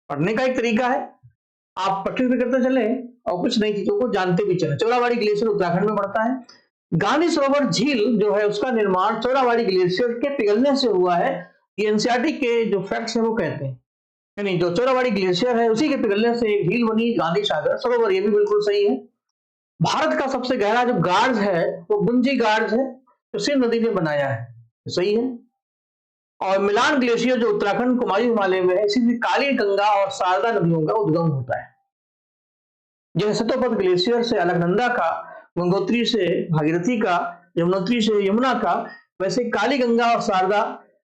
पढ़ने का एक तरीका है, आप प्रैक्टिस भी करते चले और कुछ नई चीजों को जानते भी चले। चौड़ाबाड़ी ग्लेशियर उत्तराखंड में पड़ता है। गांधी सरोवर झील जो है उसका निर्माण चौड़ाबाड़ी ग्लेशियर के पिघलने से हुआ है, ये एनसीईआरटी के जो फैक्ट्स हैं वो कहते हैं। यानी जो चोराबाड़ी ग्लेशियर है उसी के पिघलने से एक झील बनी गांधी सागर सरोवर, ये भी बिल्कुल सही है। भारत का सबसे गहरा जो गार्ज है वो गुंजी गार्ज है, जो सिंध नदी ने बनाया है, सही है। और मिलान ग्लेशियर जो उत्तराखंड कुमायूं हिमालय में है, इसी में काली गंगा और शारदा नदियों का उद्गम होता है। जैसे सतोपथ ग्लेशियर से अलकनंदा का, गंगोत्री से भागीरथी का, यमुनोत्री से यमुना का, वैसे काली गंगा और शारदा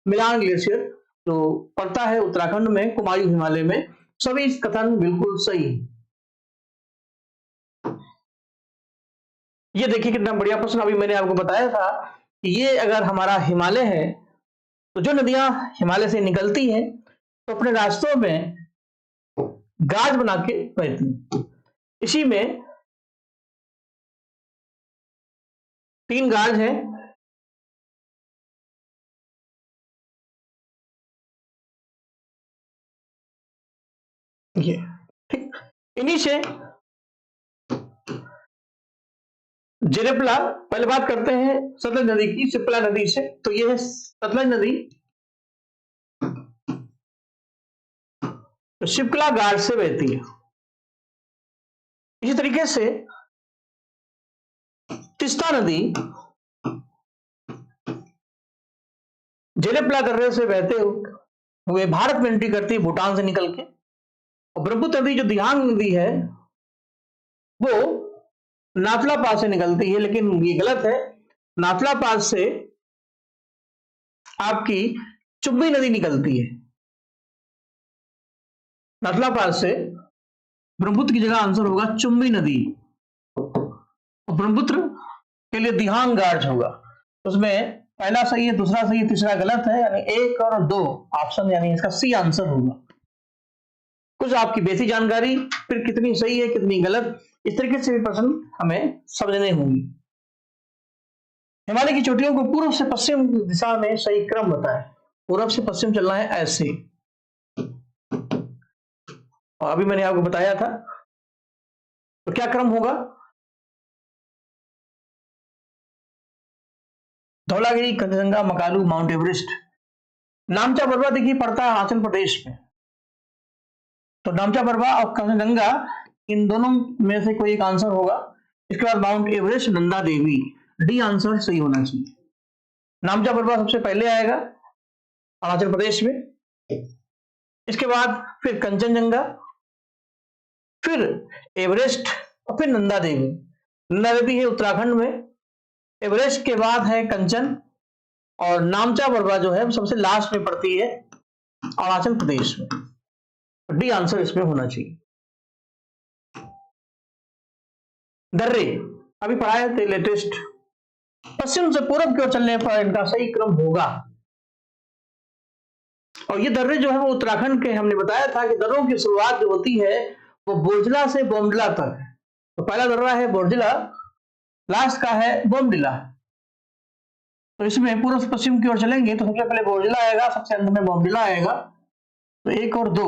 मिलान ग्लेशियर जो पड़ता है उत्तराखंड में कुमायूं हिमालय में, सभी कथन बिल्कुल सही है। ये देखिए कितना बढ़िया प्रश्न अभी मैंने आपको बताया था कि ये अगर हमारा हिमालय है तो जो नदियां हिमालय से निकलती हैं तो अपने रास्तों में गाज बना के बहती हैं। इसी में 3 गाज हैं। ये ठीक, इन्हीं से जिरेपला, पहले बात करते हैं सतलज नदी की, सिप्ला नदी से। तो ये है सतलज नदी, तो शिप्ला घाट से बहती है। इसी तरीके से तिस्ता नदी जिरेपला दर्रे से बहते हुए भारत में एंट्री करती है भूटान से निकल के। और ब्रह्मपुत्र नदी जो दिहांग नदी है वो नाथुला पास से निकलती है, लेकिन ये गलत है। नाथुला पास से आपकी चुम्बी नदी निकलती है। नाथुला पास से ब्रह्मपुत्र की जगह आंसर होगा चुम्बी नदी। और ब्रह्मपुत्र के लिए दिहांग गार्ज होगा। उसमें पहला सही है, दूसरा सही है, तीसरा गलत है, यानी 1 और 2 ऑप्शन, यानी इसका सी आंसर होगा। कुछ आपकी बेसिक जानकारी, फिर कितनी सही है कितनी गलत, इस तरीके से भी प्रश्न हमें समझने होंगे। हिमालय की चोटियों को पूर्व से पश्चिम दिशा में सही क्रम बताएं। पूर्व से पश्चिम चलना है ऐसे, और अभी मैंने आपको बताया था। तो क्या क्रम होगा? Dhaulagiri, Kanchenjunga, Makalu, mount Everest. Namcha Barwa देखिए पड़ता है हिमाचल प्रदेश में, तो नामचा बरवा और कंचनजंगा इन दोनों में से कोई एक आंसर होगा। इसके बाद mount Everest, Nanda Devi, D answer सही होना चाहिए। नामचा बरवा सबसे पहले आएगा अरुणाचल प्रदेश में, इसके बाद फिर कंचनजंगा, फिर एवरेस्ट और फिर नंदा देवी। नंदा देवी है उत्तराखंड में, एवरेस्ट के बाद है कंचन, और नामचा बरवा जो है सबसे लास्ट में पड़ती है अरुणाचल प्रदेश में। डी आंसर इसमें होना चाहिए। दर्रे अभी पढ़ाए थे लेटेस्ट, पश्चिम से पूर्व की ओर चलने पर इनका सही क्रम होगा। और ये दर्रे जो है वो उत्तराखंड के, हमने बताया था कि दर्रों की शुरुआत जो होती है वो बोरजिला से बोमडिला तक है। तो पहला दर्रा है बोरजिला, लास्ट का है बोमडिला। तो इसमें पूर्व से पश्चिम की ओर चलेंगे तो सबसे पहले बोरजिला आएगा, सबसे अंत में बोमडिला आएगा। तो 1 और 2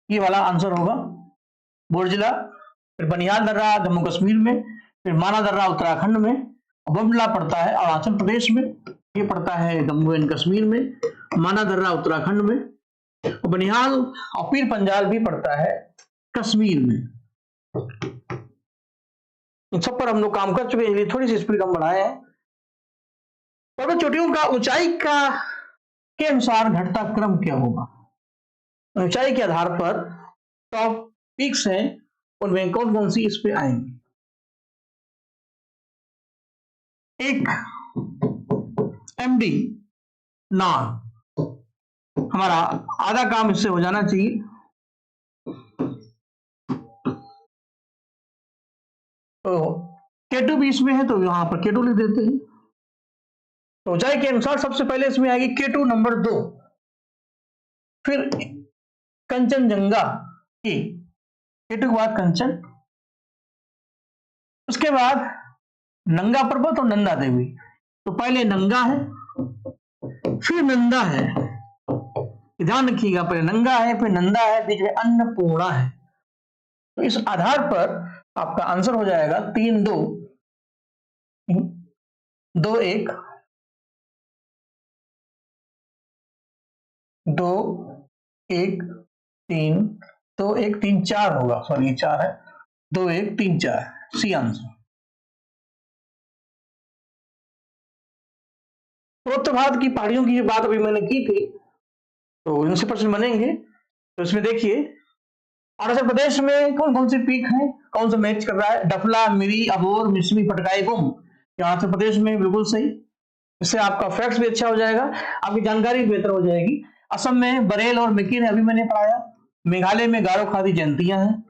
ये वाला आंसर होगा बोरजिला। फिर बनिहाल दर्रा जम्मू कश्मीर में, फिर माना दर्रा उत्तराखंड में, बोमडिला पड़ता है अरुणाचल प्रदेश में, ये पड़ता है जम्मू एंड कश्मीर में, माना दर्रा उत्तराखंड में, और बनिहाल और पीर पंजाल भी पड़ता है कश्मीर में। इन सब पर हम लोग काम कर चुके हैं, थोड़ी सी स्पीड हम बढ़ाए हैं। पर्वत चोटियों का ऊंचाई का के अनुसार घटता क्रम क्या होगा? ऊंचाई के आधार पर टॉप पीक्स हैं, उनमें कौन कौन सी इस पे आएंगी। एक एमडी नॉन, हमारा आधा काम इससे हो जाना चाहिए। तो K2 भी इसमें है, तो यहां पर K2 लिख देते हैं। तो ऊंचाई के अनुसार सबसे पहले इसमें आएगी K2 नंबर 2, फिर कंचनजंगा की, K2 के बाद कंचन, उसके बाद नंगा पर्वत और नंदा देवी। तो पहले नंगा है फिर नंदा है, ध्यान रखिएगा, पहले नंगा है फिर नंदा है, बीच में अन्नपूर्णा है। तो इस आधार पर आपका आंसर हो जाएगा 3-2, 2-1, 2 1 3, 2 1 3 4 होगा, सॉरी ये 4 है, 2 1 3 4 सी आंसर। उत्तर भारत की पहाड़ियों की बात अभी मैंने की थी, तो इनसे प्रश्न बनेंगे। तो इसमें देखिए अरुणाचल प्रदेश में कौन कौन से पीक हैं, कौन सा मैच कर रहा है, डफला, मिरी, अबोर, मिसमी, पटकाई, गुम। अरुणाचल प्रदेश में बिल्कुल सही, इससे आपका फैक्ट्स भी अच्छा हो जाएगा, आपकी जानकारी बेहतर हो जाएगी। असम में बरेल और मिकिर है, अभी मैंने पढ़ाया। मेघालय में गारो खादी जयंतियां हैं,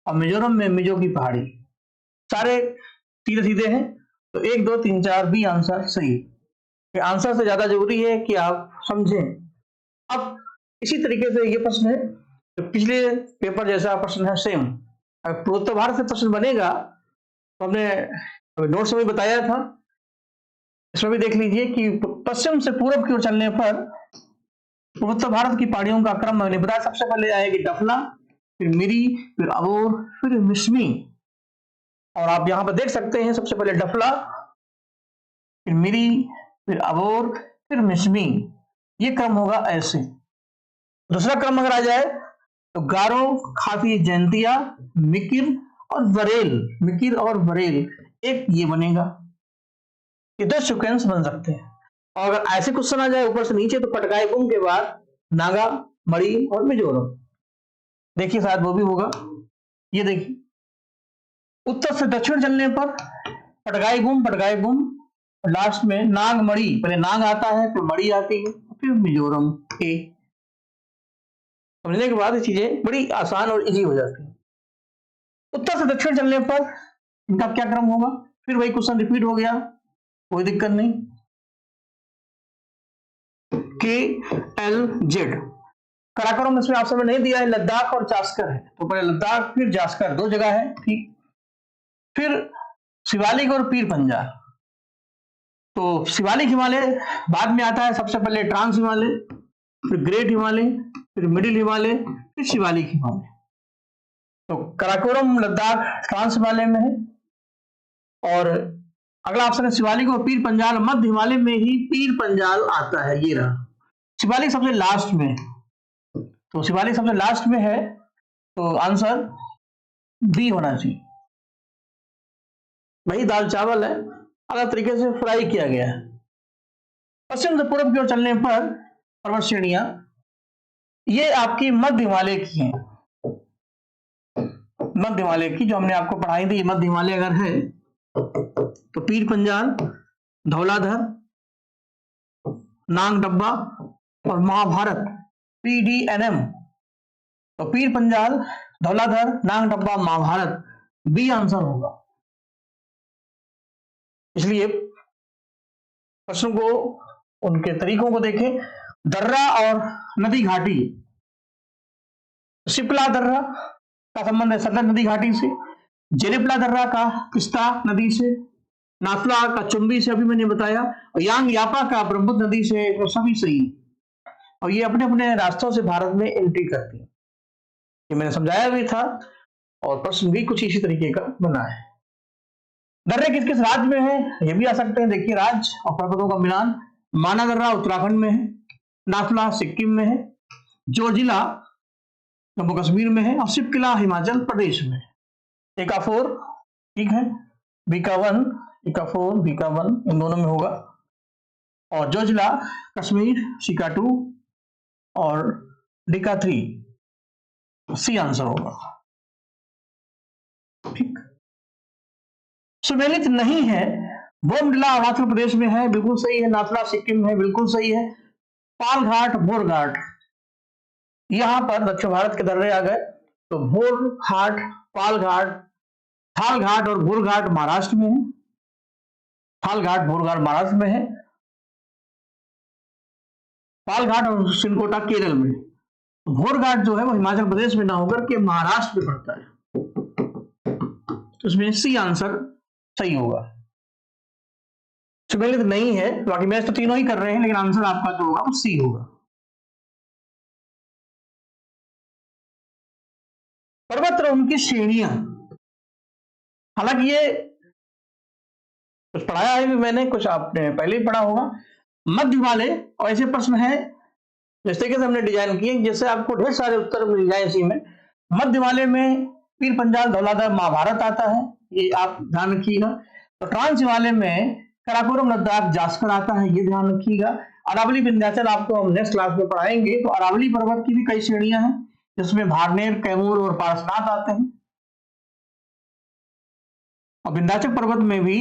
और मिजोरम में मिजो की पहाड़ी। सारे सीधे सीधे हैं, तो 1 2 3 4 बी आंसर सही। आंसर से ज्यादा जरूरी है कि आप समझें। अब इसी तरीके से ये प्रश्न है, तो पिछले पेपर जैसा प्रश्न है सेम। अगर पूर्वोत्तर भारत से प्रश्न बनेगा तो हमने नोट्स में बताया था, इसमें भी देख लीजिए कि पश्चिम से पूर्व की ओर चलने पर पूर्वोत्तर भारत की पहाड़ियों का क्रम मैंने बताया। सबसे पहले आएगी डफला, फिर मिरी, फिर अबोर, फिर मिसमी। और आप यहां पर देख सकते हैं, सबसे पहले डफला, फिर मिरी, फिर अबोर, फिर मिसमी, ये क्रम होगा ऐसे। दूसरा क्रम अगर आ जाए तो गारो, खासी, जयंतिया, मिकिर और बरेल, मिकिर और बरेल, एक ये बनेगा। ये 10 सिक्वेंस बन सकते हैं। और अगर ऐसे क्वेश्चन आ जाए ऊपर से नीचे, तो पटकाई गुम के बाद नागा, मणि और मिजोरम। देखिए शायद वो भी होगा। ये देखिए उत्तर से दक्षिण चलने पर पटकाई गुम, लास्ट में नाग मणि, पहले नाग आता है फिर मणि आती है, फिर मिजोरम के। समझने के बाद ये चीजें बड़ी आसान और इजी हो जाती है। उत्तर से दक्षिण चलने पर इनका क्या क्रम होगा, फिर वही क्वेश्चन रिपीट हो गया, कोई दिक्कत नहीं। के एल जेड काराकोरम इसमें ऑप्शन में नहीं दिया है, लद्दाख और जास्कर है, तो पहले लद्दाख फिर जास्कर, 2 जगह है, ठीक। फिर शिवालिक और पीर पंजाल, तो शिवालिक हिमालय बाद में आता है, सबसे पहले ट्रांस हिमालय, फिर ग्रेट हिमालय, फिर मिडिल हिमालय, फिर शिवालिक हिमालय। तो काराकोरम लद्दाख ट्रांस हिमालय में है। और अगला ऑप्शन है शिवालिक और पीर पंजाल, मध्य हिमालय में ही पीर पंजाल आता है, ये रहा। शिवालिक सबसे लास्ट में, तो शिवालिक सबसे लास्ट में है, तो आंसर बी होना चाहिए। वही दाल चावल है, अलग तरीके से फ्राई किया गया है। पश्चिम से पूर्व की ओर चलने पर पर्वत श्रेणियां, ये आपकी मध्य हिमालय की हैं। मध्य हिमालय की जो हमने आपको पढ़ाई थी, मध्य हिमालय अगर है तो पीर पंजाल, धौलाधर, नांग डब्बा और महाभारत, PDNM। तो पीर पंजाल, धौलाधर, नांग डब्बा, महाभारत, बी आंसर होगा। इसलिए प्रश्न को, उनके तरीकों को देखें। दर्रा और नदी घाटी, शिपला दर्रा का संबंध है सतलज नदी घाटी से, जेरेपला दर्रा का पिस्ता नदी से, नाथला का चुंबी से अभी मैंने बताया, और यांग यापा का ब्रह्मपुत्र नदी से, तो सभी सही। और ये अपने अपने रास्तों से भारत में एंट्री करती है, ये मैंने समझाया भी था, और प्रश्न भी कुछ इसी तरीके का बना है। दर्रे किस किस राज्य में है, ये भी आ सकते हैं। देखिए राज्य और पर्वतों का मिलान, माना दर्रा उत्तराखंड में है, नाथला सिक्किम में है, जोजिला जम्मू कश्मीर में है, और शिपकिला हिमाचल प्रदेश में है। एका 4 ठीक है, बीका 1, एका 4, बीका 1 इन दोनों में होगा। और जोजिला कश्मीर, शिका 2 और डिका 3, सी आंसर होगा, ठीक। सुमेलित नहीं है, बोमडिला अरुणाचल प्रदेश में है, बिल्कुल सही है। नाथला सिक्किम में है, बिल्कुल सही है। पाल घाट, भोर घाट, यहां पर दक्षिण भारत के दर्रे आ गए, तो भोर घाट, पाल घाट, थाल घाट और भोर घाट महाराष्ट्र में है। थाल घाट, भोर घाट महाराष्ट्र में है। पाल घाट और सिनकोटा केरल में। भोर घाट जो है वो हिमाचल प्रदेश में ना होकर के महाराष्ट्र में पड़ता है, तो इसमें सी आंसर सही होगा। सुमेलित नहीं है, बाकी मैच तो तीनों ही कर रहे हैं, लेकिन आंसर आपका जो होगा वो सी होगा। पर्वत और उनकी श्रेणियां, हालांकि ये कुछ पढ़ाया है भी मैंने, कुछ आपने पहले ही पढ़ा होगा। मध्य हिमालय, और ऐसे प्रश्न है इस तरीके से हमने डिजाइन किए जैसे आपको ढेर सारे उत्तर मिल जाए इसी में। मध्य वाले में पीर पंजाल धौलाधार महाभारत आता है, ये आप ध्यान रखिएगा। तो ट्रांस वाले में कराकोरम लद्दाख जास्कर आता है, ये ध्यान रखिएगा। अरावली विंध्याचल आपको हम नेक्स्ट क्लास में पढ़ाएंगे। तो अरावली पर्वत की भी कई श्रेणियां हैं जिसमें भारनेर, कैमूर और पारसनाथ आते हैं, और विंध्याचल पर्वत में भी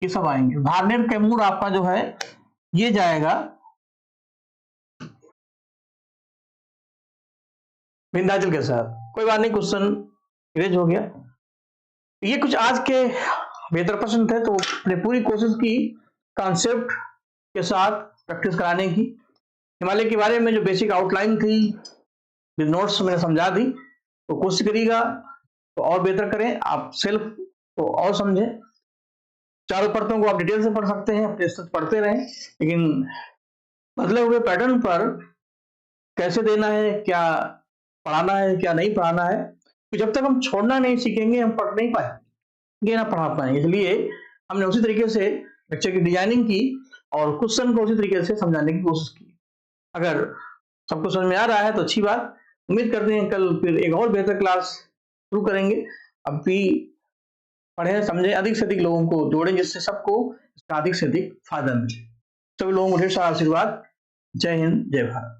ये सब आएंगे। भारनेर कैमूर आपका जो है ये जाएगा विंध्याचल के साथ। कोई बात नहीं, क्वेश्चन इरेज हो गया। ये कुछ आज के बेहतर प्रश्न थे, तो मैंने पूरी कोशिश की कॉन्सेप्ट के साथ प्रैक्टिस कराने की। हिमालय के बारे में जो बेसिक आउटलाइन थी विद नोट्स मैंने समझा दी, तो कोशिश करिएगा तो और बेहतर करें, आप सेल्फ को और समझें। चारों परतों को आप डिटेल से पढ़ सकते हैं, अपने स्तर पढ़ते रहें, लेकिन बदले हुए पैटर्न पर कैसे देना है, क्या पढ़ाना है, क्या नहीं पढ़ाना है, तो जब तक हम छोड़ना नहीं सीखेंगे हम पढ़ नहीं पाएंगे, ना पढ़ा पाएंगे। इसलिए हमने उसी तरीके से लेक्चर की डिजाइनिंग की और क्वेश्चन को उसी तरीके से समझाने की कोशिश की। अगर सबको समझ में आ रहा है तो अच्छी बात। उम्मीद करते हैं कल फिर एक और बेहतर क्लास शुरू करेंगे। अब भी पढ़ें, समझें, अधिक से अधिक लोगों को जोड़ें जिससे सबको इसका अधिक से अधिक फायदा मिले। सभी लोगों को ढेर सारा आशीर्वाद। जय हिंद, जय भारत।